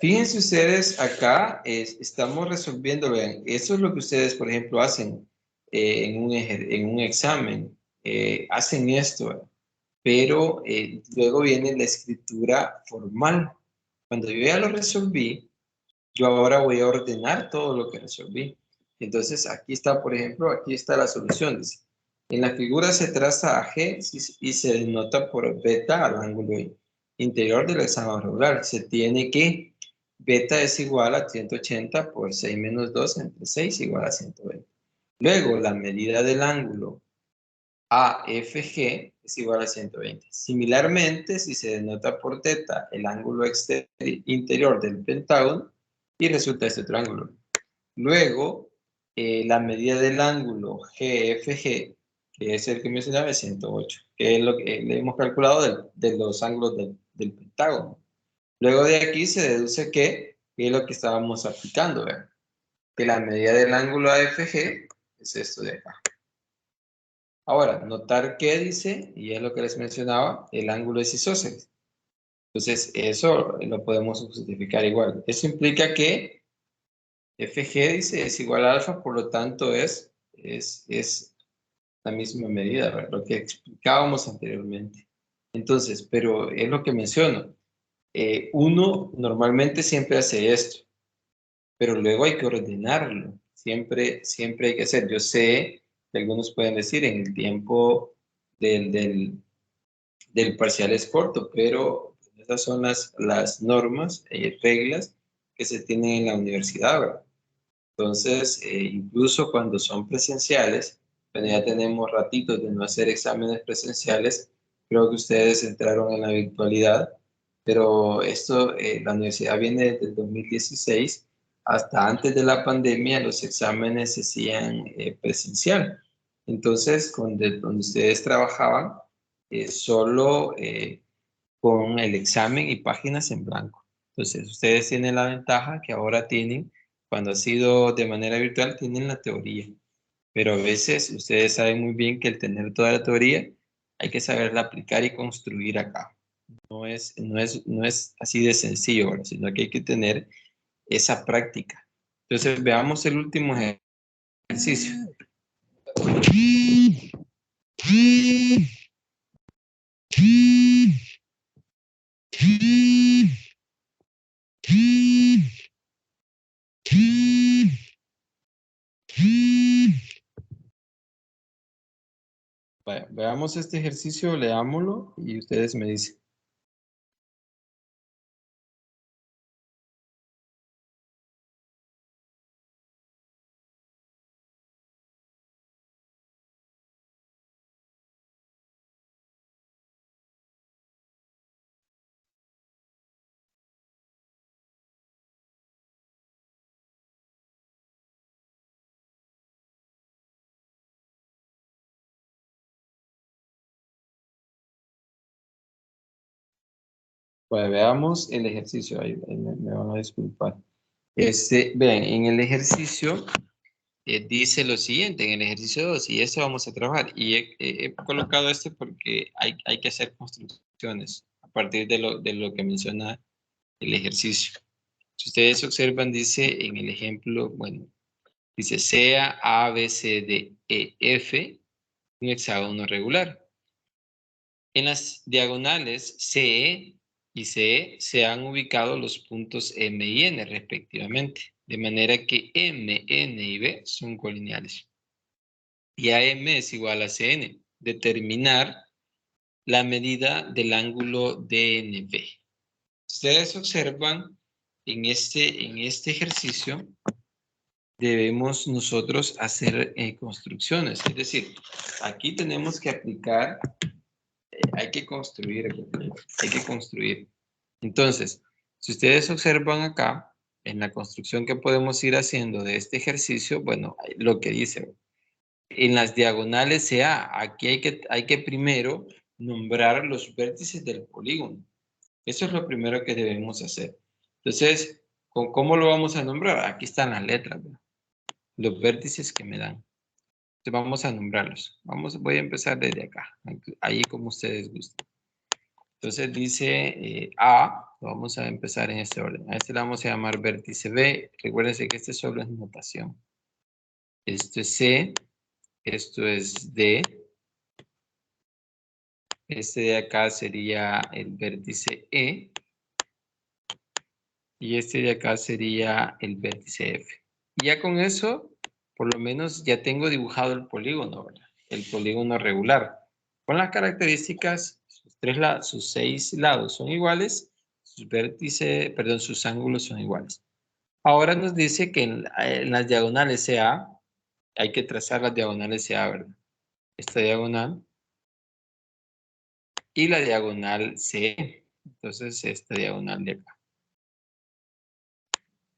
Fíjense ustedes acá, estamos resolviendo, vean, eso es lo que ustedes, por ejemplo, hacen en un examen, hacen esto, ¿verdad? Pero luego viene la escritura formal. Cuando yo ya lo resolví, yo ahora voy a ordenar todo lo que resolví. Entonces, aquí está, por ejemplo, aquí está la solución. Dice, en la figura se traza a G y se denota por beta al ángulo interior del hexágono regular. Se tiene que beta es igual a 180 por 6 menos 2 entre 6 igual a 120. Luego, la medida del ángulo AFG es igual a 120. Similarmente, si se denota por teta el ángulo interior del pentágono, y resulta este otro ángulo. Luego, la medida del ángulo GFG, que es el que mencionaba, es 108, que es lo que le hemos calculado de los ángulos del pentágono. Luego de aquí se deduce que es lo que estábamos aplicando, ¿verdad? Que la medida del ángulo AFG es esto de acá. Ahora, notar que dice, y es lo que les mencionaba, el ángulo es isósceles. Entonces, eso lo podemos justificar igual. Eso implica que FG dice es igual a alfa, por lo tanto es la misma medida, ¿verdad? Lo que explicábamos anteriormente. Entonces, pero es lo que menciono. Uno normalmente siempre hace esto, pero luego hay que ordenarlo. Siempre hay que hacer. Yo sé que algunos pueden decir en el tiempo del parcial es corto, pero esas son las normas y reglas que se tienen en la universidad, ¿verdad? Entonces, incluso cuando son presenciales, cuando ya tenemos ratitos de no hacer exámenes presenciales, creo que ustedes entraron en la virtualidad, pero esto, la universidad viene desde el 2016, hasta antes de la pandemia los exámenes se hacían presencial. Entonces, donde ustedes trabajaban, solo con el examen y páginas en blanco. Entonces, ustedes tienen la ventaja que ahora tienen, cuando ha sido de manera virtual, tienen la teoría. Pero a veces ustedes saben muy bien que el tener toda la teoría, hay que saberla aplicar y construir acá. No es así de sencillo, ¿verdad? Sino que hay que tener esa práctica. Entonces, veamos el último ejercicio. Vaya, veamos este ejercicio, leámoslo y ustedes me dicen. Pues veamos el ejercicio, ahí me van a disculpar. Vean, en el ejercicio dice lo siguiente, en el ejercicio 2, y esto vamos a trabajar, y he colocado este porque hay que hacer construcciones a partir de lo que menciona el ejercicio. Si ustedes observan, dice en el ejemplo, bueno, dice sea A, B, C, D, E, F, un hexágono regular. En las diagonales CE y CE se han ubicado los puntos M y N respectivamente, de manera que M, N y B son colineales. Y AM es igual a CN. Determinar la medida del ángulo DNB. Ustedes observan en este ejercicio debemos nosotros hacer construcciones. Es decir, aquí tenemos que aplicar hay que construir. Entonces, si ustedes observan acá, en la construcción que podemos ir haciendo de este ejercicio, bueno, lo que dice, en las diagonales CA, aquí hay que primero nombrar los vértices del polígono. Eso es lo primero que debemos hacer. Entonces, ¿cómo lo vamos a nombrar? Aquí están las letras, ¿verdad? Los vértices que me dan. Entonces, vamos a nombrarlos. Voy a empezar desde acá, ahí como ustedes gusten. Entonces dice A, Vamos a empezar en este orden. A este le vamos a llamar vértice B. Recuérdense que este solo es notación. Esto es C. Esto es D. Este de acá sería el vértice E. Y este de acá sería el vértice F. Y ya con eso, por lo menos ya tengo dibujado el polígono, ¿verdad? El polígono regular. Con las características, sus 6 lados son iguales, sus vértices, perdón, sus ángulos son iguales. Ahora nos dice que en las diagonales CA, hay que trazar las diagonales CA, ¿verdad? Esta diagonal y la diagonal C. Entonces, esta diagonal de acá.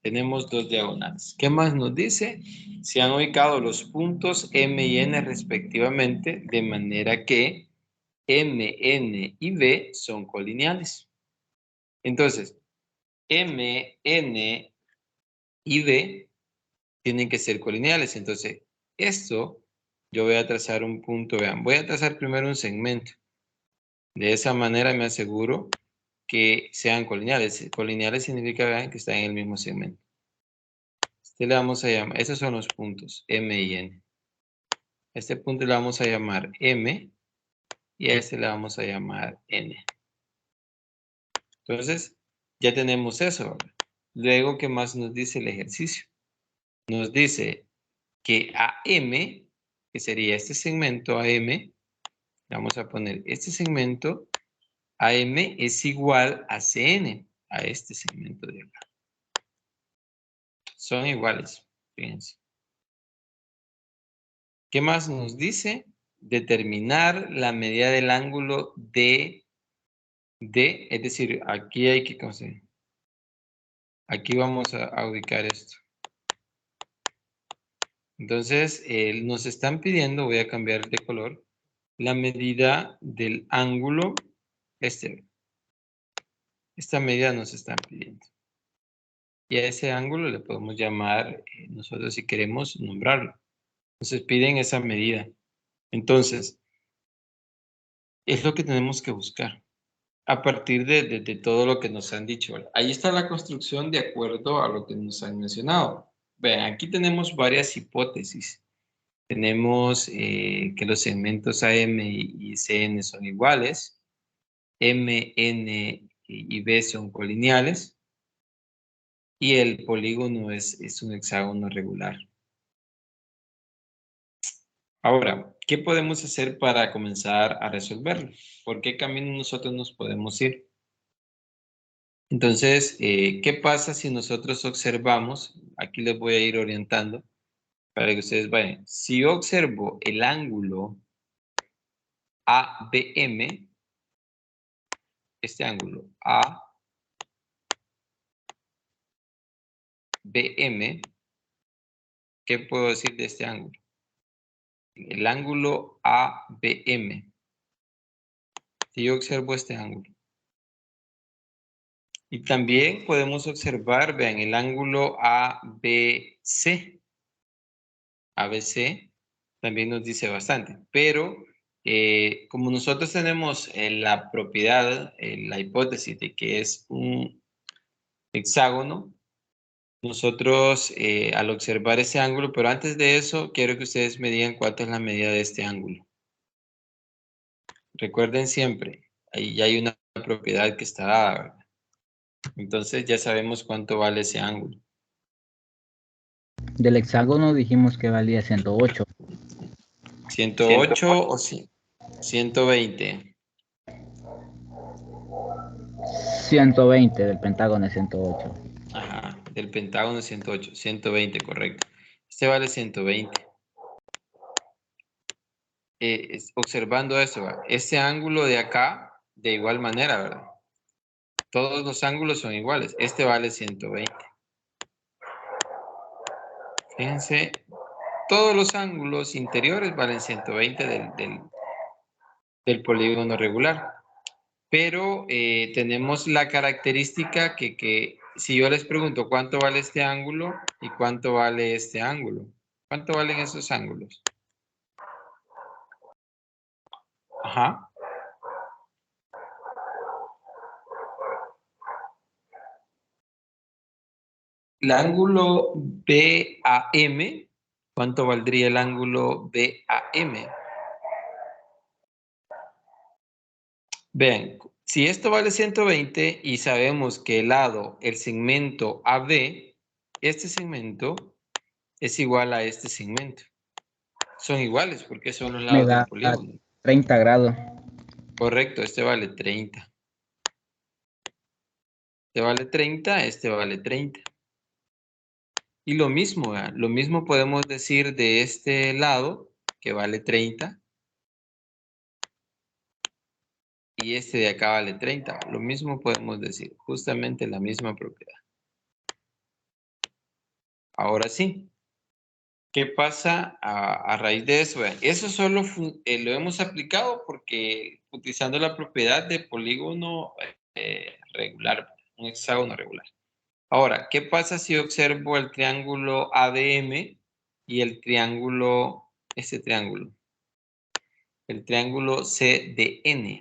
Tenemos 2 diagonales. ¿Qué más nos dice? Se han ubicado los puntos M y N respectivamente, de manera que M, N y B son colineales. Entonces, M, N y B tienen que ser colineales. Entonces, esto, yo voy a trazar un punto, vean, voy a trazar primero un segmento. De esa manera me aseguro que sean colineales. Colineales significa, vean, que están en el mismo segmento. Este le vamos a llamar, esos son los puntos, M y N. Este punto le vamos a llamar M y a este le vamos a llamar N. Entonces, ya tenemos eso, ¿verdad? Luego, ¿qué más nos dice el ejercicio? Nos dice que AM, que sería este segmento AM, le vamos a poner este segmento, AM es igual a CN, a este segmento de acá. Son iguales, fíjense. ¿Qué más nos dice? Determinar la medida del ángulo D, es decir, aquí hay que conseguir. Aquí vamos a ubicar esto. Entonces, nos están pidiendo, voy a cambiar de color, la medida del ángulo, esta medida nos están pidiendo. Y a ese ángulo le podemos llamar, nosotros si queremos nombrarlo. Entonces piden esa medida. Entonces, es lo que tenemos que buscar a partir de todo lo que nos han dicho. Ahí está la construcción de acuerdo a lo que nos han mencionado. Vean, aquí tenemos varias hipótesis. Tenemos que los segmentos AM y CN son iguales. M, N y B son colineales. Y el polígono es un hexágono regular. Ahora, ¿qué podemos hacer para comenzar a resolverlo? ¿Por qué camino nosotros nos podemos ir? Entonces, ¿qué pasa si nosotros observamos? Aquí les voy a ir orientando para que ustedes vayan. Si yo observo el ángulo ABM, este ángulo ABM, ¿qué puedo decir de este ángulo? El ángulo ABM. Si yo observo este ángulo. Y también podemos observar, vean, el ángulo ABC. ABC también nos dice bastante, pero como nosotros tenemos la propiedad, la hipótesis de que es un hexágono, nosotros al observar ese ángulo, pero antes de eso, quiero que ustedes me digan cuánto es la medida de este ángulo. Recuerden siempre, ahí ya hay una propiedad que está dada, ¿verdad? Entonces ya sabemos cuánto vale ese ángulo. Del hexágono dijimos que valía 108. 108 o 120. 120 del pentágono es 108. Ajá, del pentágono es 108, 120, correcto. Este vale 120. Observando eso, este ángulo de acá, de igual manera, ¿verdad? Todos los ángulos son iguales. Este vale 120. Fíjense, todos los ángulos interiores valen 120 del polígono regular. Pero tenemos la característica que si yo les pregunto cuánto vale este ángulo y cuánto vale este ángulo, ¿cuánto valen esos ángulos? Ajá. el ángulo BAM, ¿cuánto valdría el ángulo BAM? Vean, si esto vale 120 y sabemos que el lado, el segmento AB, este segmento es igual a este segmento. Son iguales porque son los Me lados del da polígono. 30 grados. Correcto, este vale 30. Este vale 30, este vale 30. Y lo mismo, ¿verdad? Lo mismo podemos decir de este lado, que vale 30. Y este de acá vale 30. Lo mismo podemos decir, justamente la misma propiedad. Ahora sí, ¿qué pasa a raíz de eso? Vean, eso solo lo hemos aplicado porque utilizando la propiedad de polígono regular, un hexágono regular. Ahora, ¿qué pasa si observo el triángulo ADM y el triángulo, este triángulo, el triángulo CDN?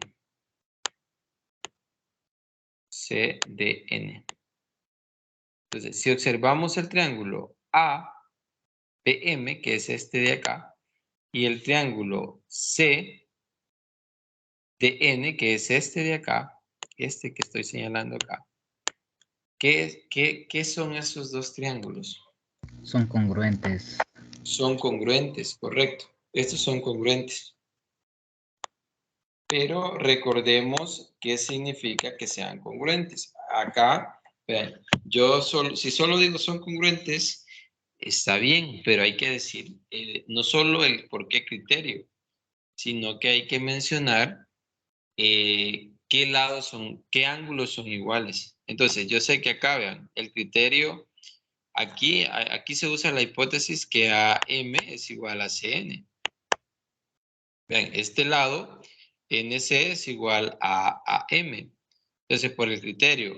CDN. Entonces, si observamos el triángulo APM, que es este de acá, y el triángulo CDN, que es este de acá, este que estoy señalando acá, ¿qué son esos dos triángulos? Son congruentes. Son congruentes, correcto. Estos son congruentes. Pero recordemos qué significa que sean congruentes. Acá, vean, si solo digo son congruentes, está bien, pero hay que decir no solo el por qué criterio, sino que hay que mencionar qué lados son, qué ángulos son iguales. Entonces, yo sé que acá, vean, el criterio, aquí se usa la hipótesis que AM es igual a CN. Vean, este lado, NC es igual a AM. Entonces, por el criterio,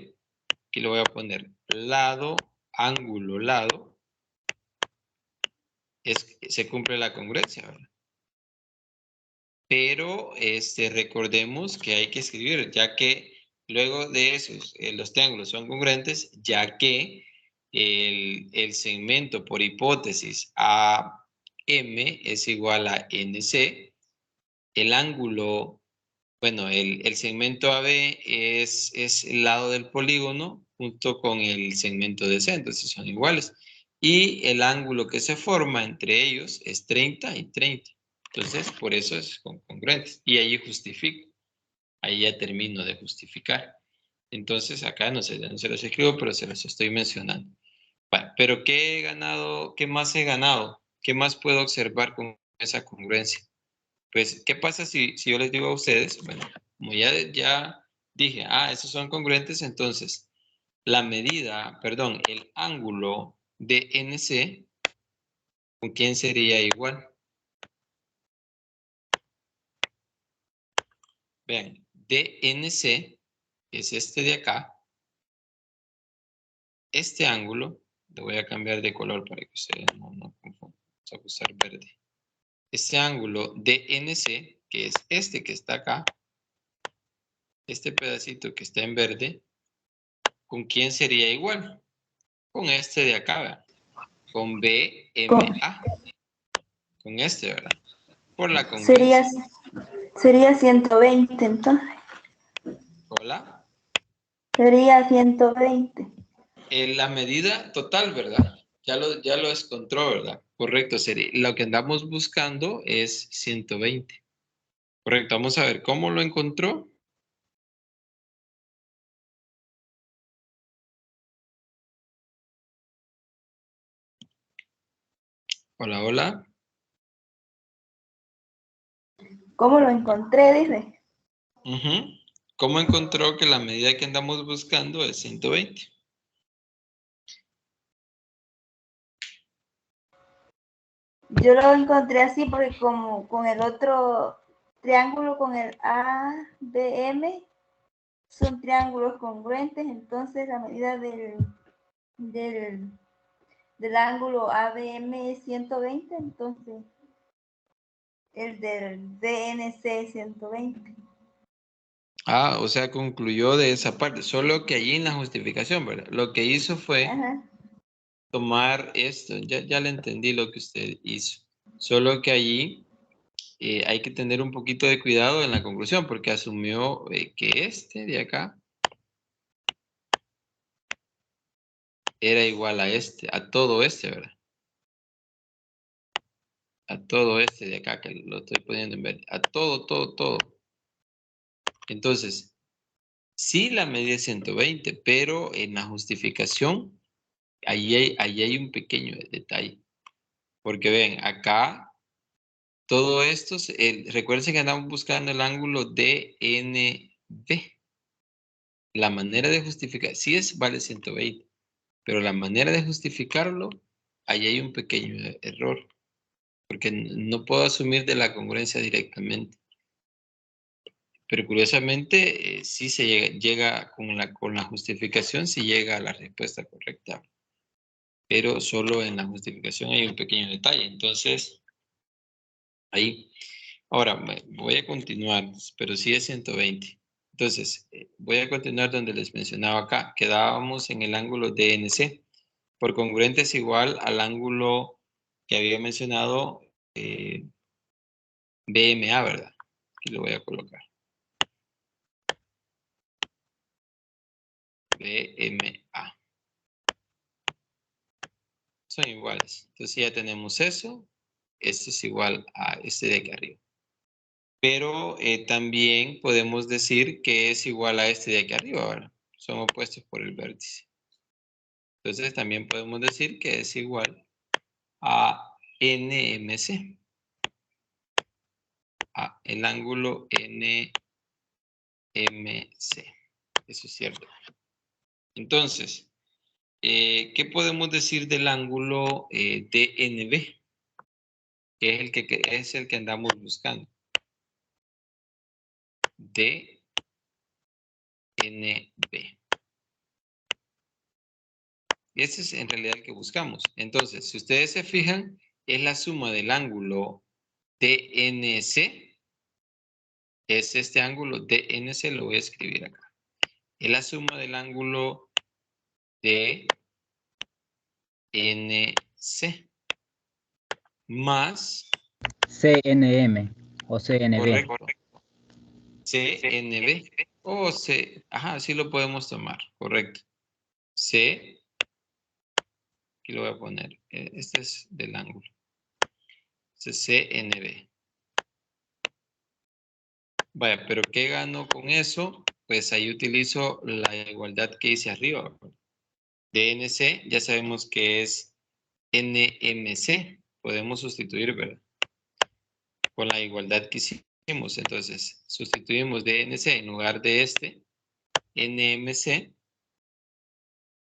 aquí lo voy a poner lado, ángulo, lado, se cumple la congruencia, ¿verdad? Pero recordemos que hay que escribir, ya que luego de esos, los triángulos son congruentes, ya que el segmento por hipótesis AM es igual a NC, el ángulo, bueno, el segmento AB es el lado del polígono junto con el segmento DC, entonces son iguales. Y el ángulo que se forma entre ellos es 30 y 30. Entonces, por eso es congruente. Y ahí justifico. Ahí ya termino de justificar. Entonces, acá no sé, no se los escribo, pero se los estoy mencionando. Bueno, pero ¿qué he ganado? ¿Qué más he ganado? ¿Qué más puedo observar con esa congruencia? Pues, ¿qué pasa si yo les digo a ustedes? Bueno, como ya dije, esos son congruentes, entonces, la medida, perdón, el ángulo de NC, ¿con quién sería igual? Vean, DNC es este de acá. Este ángulo, lo voy a cambiar de color para que ustedes no confundan. Vamos a usar verde. Este ángulo DNC, que es este que está acá, este pedacito que está en verde, ¿con quién sería igual? Con este de acá, ¿verdad? Con BMA. Con este, ¿verdad? Por la congruencia. Sería 120 entonces. Hola. Sería 120. La medida total, ¿verdad? Ya lo encontró, ¿verdad? Correcto, sería. Lo que andamos buscando es 120. Correcto, vamos a ver cómo lo encontró. Hola, hola. ¿Cómo lo encontré? Dice. ¿Cómo encontró que la medida que andamos buscando es 120? Yo lo encontré así porque como con el otro triángulo, con el ABM, son triángulos congruentes, entonces la medida del ángulo ABM es 120, entonces el del DNC es 120. O sea, concluyó de esa parte, solo que allí en la justificación, ¿verdad? Lo que hizo fue Ajá. tomar esto. Ya le entendí lo que usted hizo. Solo que allí hay que tener un poquito de cuidado en la conclusión porque asumió que este de acá era igual a este, a todo este, ¿verdad? A todo este de acá que lo estoy poniendo en verde. A todo. Entonces, sí la medida es 120, pero en la justificación, ahí hay un pequeño detalle. Porque ven, acá, todo esto, recuerden que andamos buscando el ángulo DNB. La manera de justificar, sí vale 120, pero la manera de justificarlo, ahí hay un pequeño error. Porque no puedo asumir de la congruencia directamente. Pero curiosamente, sí se llega con la justificación, sí llega a la respuesta correcta. Pero solo en la justificación hay un pequeño detalle. Entonces, ahí. Ahora, voy a continuar, pero sí es 120. Entonces, voy a continuar donde les mencionaba acá. Quedábamos en el ángulo DNC. Por congruente es igual al ángulo que había mencionado BMA, ¿verdad? Aquí lo voy a colocar. BMA. Son iguales. Entonces ya tenemos eso. Esto es igual a este de aquí arriba. Pero también podemos decir que es igual a este de aquí arriba, ¿verdad? Son opuestos por el vértice. Entonces también podemos decir que es igual a NMC. A el ángulo NMC. Eso es cierto. Entonces, ¿qué podemos decir del ángulo DNB? Que es el que andamos buscando. DNB. Ese es en realidad el que buscamos. Entonces, si ustedes se fijan, es la suma del ángulo DNC. Es este ángulo DNC, lo voy a escribir acá. Es la suma del ángulo DNC más CNM o CNB. correcto, CNB o C, ajá, así lo podemos tomar, correcto. C, aquí lo voy a poner, este es del ángulo. CNB. Vaya, pero ¿qué gano con eso? Pues ahí utilizo la igualdad que hice arriba. DNC, ya sabemos que es NMC. Podemos sustituir, ¿verdad? Con la igualdad que hicimos. Entonces, sustituimos DNC en lugar de este, NMC.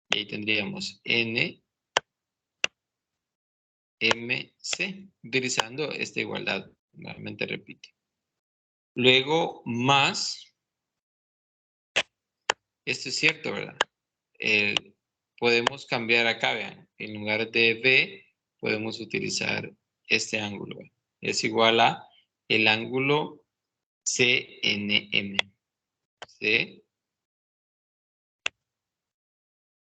Y ahí tendríamos NMC, utilizando esta igualdad. Nuevamente repito. Luego, más, esto es cierto, ¿verdad? Podemos cambiar acá, vean. En lugar de B, podemos utilizar este ángulo. ¿Vean? Es igual a el ángulo CNM.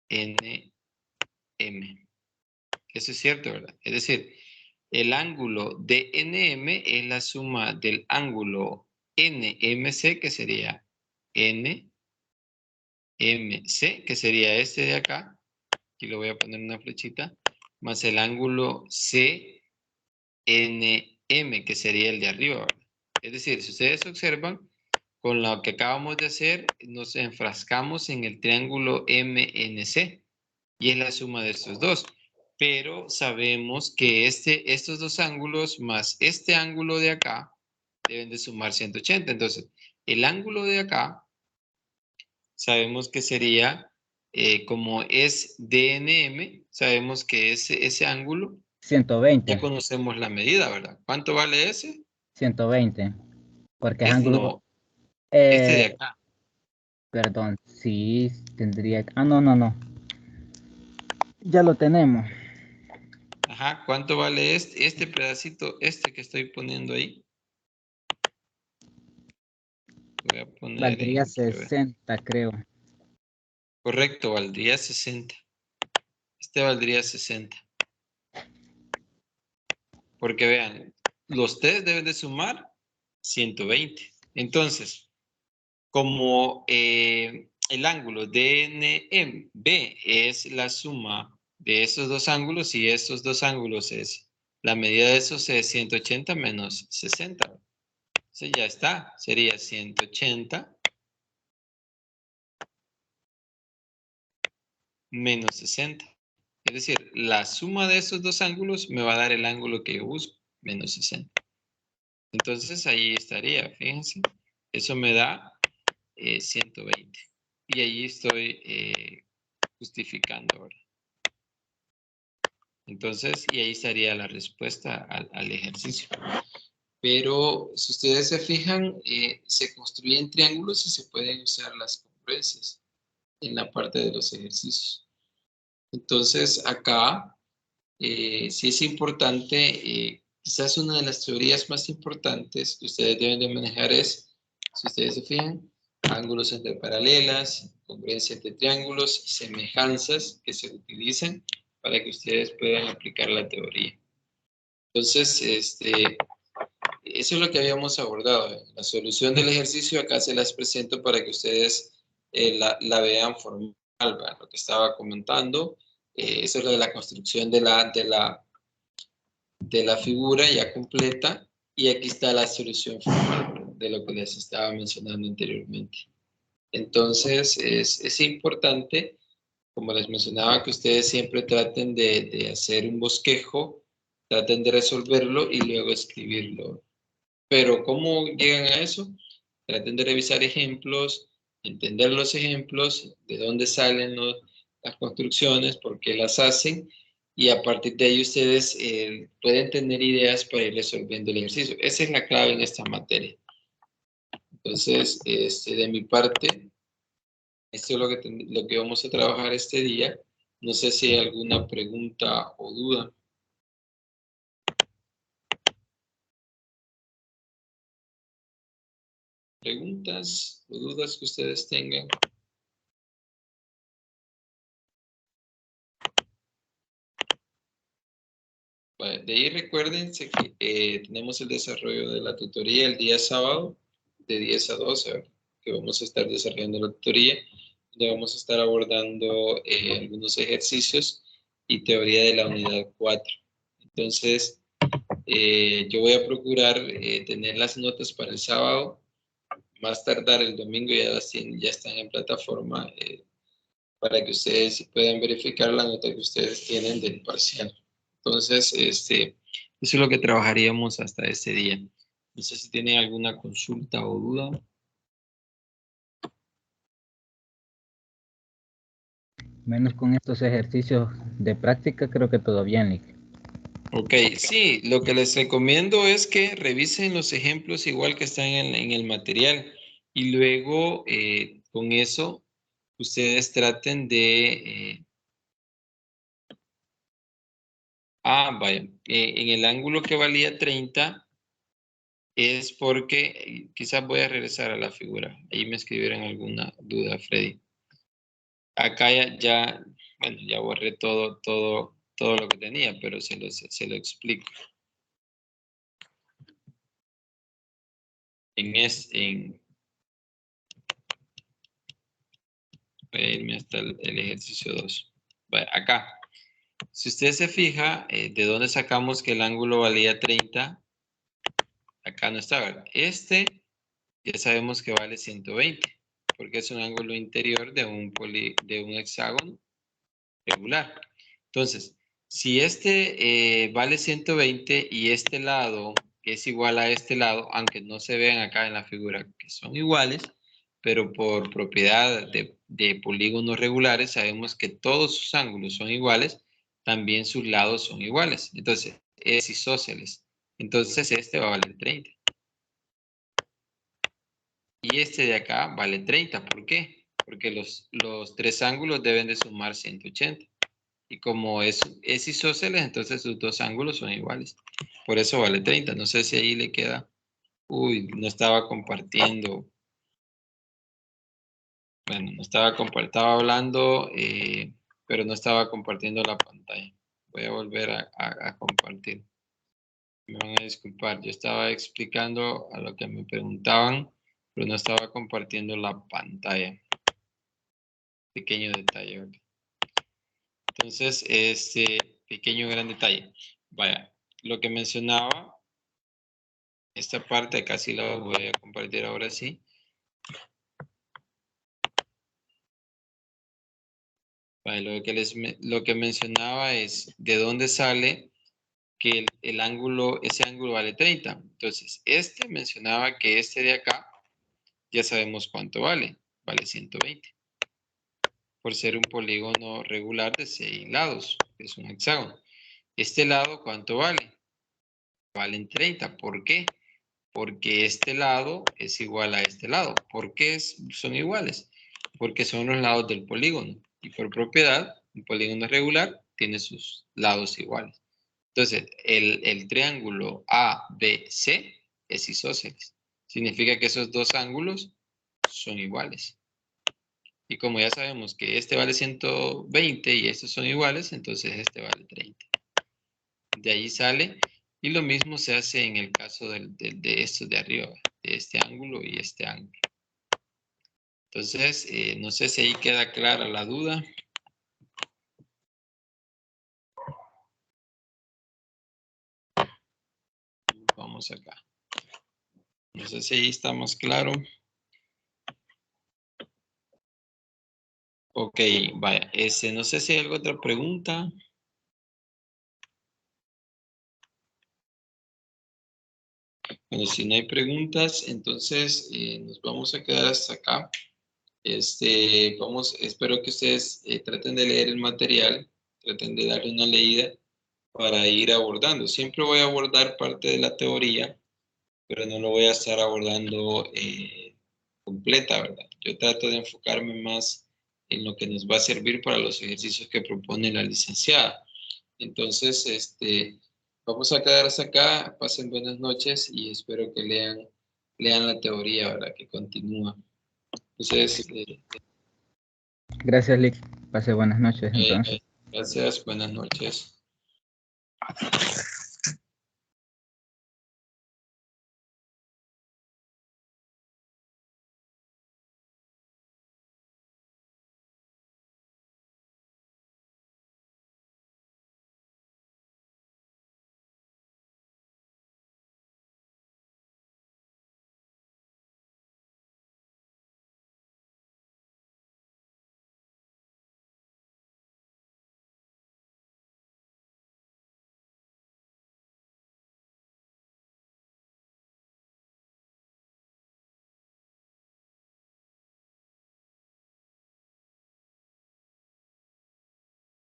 CNM. Eso es cierto, ¿verdad? Es decir, el ángulo DNM es la suma del ángulo NMC, que sería NMC, que sería este de acá. Aquí le voy a poner una flechita. Más el ángulo CNM, que sería el de arriba, ¿verdad? Es decir, si ustedes observan, con lo que acabamos de hacer, nos enfrascamos en el triángulo MNC. Y es la suma de estos dos. Pero sabemos que estos dos ángulos más este ángulo de acá deben de sumar 180. Entonces, el ángulo de acá sabemos que sería, como es DNM, sabemos que ese ángulo, 120. ya conocemos la medida, ¿verdad? ¿Cuánto vale ese? 120. Porque es ángulo. No, este de acá. Perdón, sí, tendría. Ah, no. Ya lo tenemos. Ajá, ¿cuánto vale este pedacito, este que estoy poniendo ahí? Voy a poner Valdría quiero ver. 60, creo. Correcto, valdría 60. este valdría 60. Porque vean, los tres deben de sumar 120. Entonces, como el ángulo DNB es la suma de esos dos ángulos y estos dos ángulos es, la medida de esos es 180 menos 60. Entonces ya está, sería 180 menos 60. Es decir, la suma de esos dos ángulos me va a dar el ángulo que yo busco, menos 60. Entonces ahí estaría, fíjense. Eso me da 120. Y ahí estoy justificando ahora. Entonces, y ahí estaría la respuesta al ejercicio. Pero si ustedes se fijan, se construyen triángulos y se pueden usar las congruencias en la parte de los ejercicios. Entonces, acá sí es importante, quizás una de las teorías más importantes que ustedes deben de manejar es, si ustedes se fijan, ángulos entre paralelas, congruencia entre triángulos, semejanzas que se utilizan para que ustedes puedan aplicar la teoría. Entonces, eso es lo que habíamos abordado. La solución del ejercicio acá se las presento para que ustedes la vean formal, ¿verdad? Lo que estaba comentando. Eso es lo de la construcción de la figura ya completa. Y aquí está la solución formal de lo que les estaba mencionando anteriormente. Entonces, es importante, como les mencionaba, que ustedes siempre traten de hacer un bosquejo, traten de resolverlo y luego escribirlo. Pero ¿cómo llegan a eso? Traten de revisar ejemplos, entender los ejemplos, de dónde salen las construcciones, por qué las hacen, y a partir de ahí ustedes pueden tener ideas para ir resolviendo el ejercicio. Esa es la clave en esta materia. Entonces, de mi parte, esto es lo que vamos a trabajar este día. No sé si hay alguna pregunta o duda. Preguntas o dudas que ustedes tengan. Bueno, de ahí recuérdense que tenemos el desarrollo de la tutoría el día sábado de 10 a 12, que vamos a estar desarrollando la tutoría, donde vamos a estar abordando algunos ejercicios y teoría de la unidad 4. Entonces, yo voy a procurar tener las notas para el sábado, más tardar el domingo ya están en plataforma para que ustedes puedan verificar la nota que ustedes tienen del parcial. Entonces, eso es lo que trabajaríamos hasta este día. No sé si tienen alguna consulta o duda. Menos con estos ejercicios de práctica, creo que todo bien, Nick. Ok, sí, lo que les recomiendo es que revisen los ejemplos igual que están en el material y luego con eso ustedes traten de... vaya, en el ángulo que valía 30 es porque quizás voy a regresar a la figura. Ahí me escribieron alguna duda, Freddy. Acá bueno, ya borré todo lo que tenía, pero se lo explico. Voy a irme hasta el ejercicio 2. Bueno, acá. Si usted se fija, ¿de dónde sacamos que el ángulo valía 30? Acá no está, ¿verdad? Ya sabemos que vale 120, porque es un ángulo interior de un hexágono regular. Entonces, si vale 120 y este lado es igual a este lado, aunque no se vean acá en la figura que son iguales, pero por propiedad de polígonos regulares sabemos que todos sus ángulos son iguales, también sus lados son iguales. Entonces, es isósceles. Entonces, este va a valer 30. Y este de acá vale 30. ¿Por qué? Porque los tres ángulos deben de sumar 180. Y como es isósceles, entonces sus dos ángulos son iguales. Por eso vale 30. No sé si ahí le queda. Uy, no estaba compartiendo. Bueno, no estaba hablando pero no estaba compartiendo la pantalla. Voy a volver a compartir. Me van a disculpar, yo estaba explicando a lo que me preguntaban, pero no estaba compartiendo la pantalla. Pequeño detalle, ¿verdad? Entonces, pequeño gran detalle. Vaya, lo que mencionaba, esta parte casi la voy a compartir ahora sí. Vale, lo que mencionaba es de dónde sale que ese ángulo vale 30. Entonces, mencionaba que de acá, ya sabemos cuánto vale. Vale 120. Por ser un polígono regular de 6 lados, que es un hexágono. Este lado, ¿cuánto vale? Valen 30. ¿Por qué? Porque este lado es igual a este lado. ¿Por qué son iguales? Porque son los lados del polígono. Y por propiedad, un polígono regular tiene sus lados iguales. Entonces, el triángulo ABC es isósceles. Significa que esos dos ángulos son iguales. Y como ya sabemos que este vale 120 y estos son iguales, entonces este vale 30. De ahí sale. Y lo mismo se hace en el caso de estos de arriba, de este ángulo y este ángulo. Entonces, no sé si ahí queda clara la duda. Vamos acá. No sé si ahí está más claro. Ok, vaya. No sé si hay alguna otra pregunta. Bueno, si no hay preguntas, entonces nos vamos a quedar hasta acá. Espero que ustedes traten de leer el material, traten de darle una leída para ir abordando. Siempre voy a abordar parte de la teoría, pero no lo voy a estar abordando completa, ¿verdad? Yo trato de enfocarme más en lo que nos va a servir para los ejercicios que propone la licenciada. Entonces, vamos a quedar hasta acá. Pasen buenas noches y espero que lean la teoría, ¿verdad? Que continúa. Entonces, Gracias, Lick. Pase buenas noches entonces. gracias, buenas noches.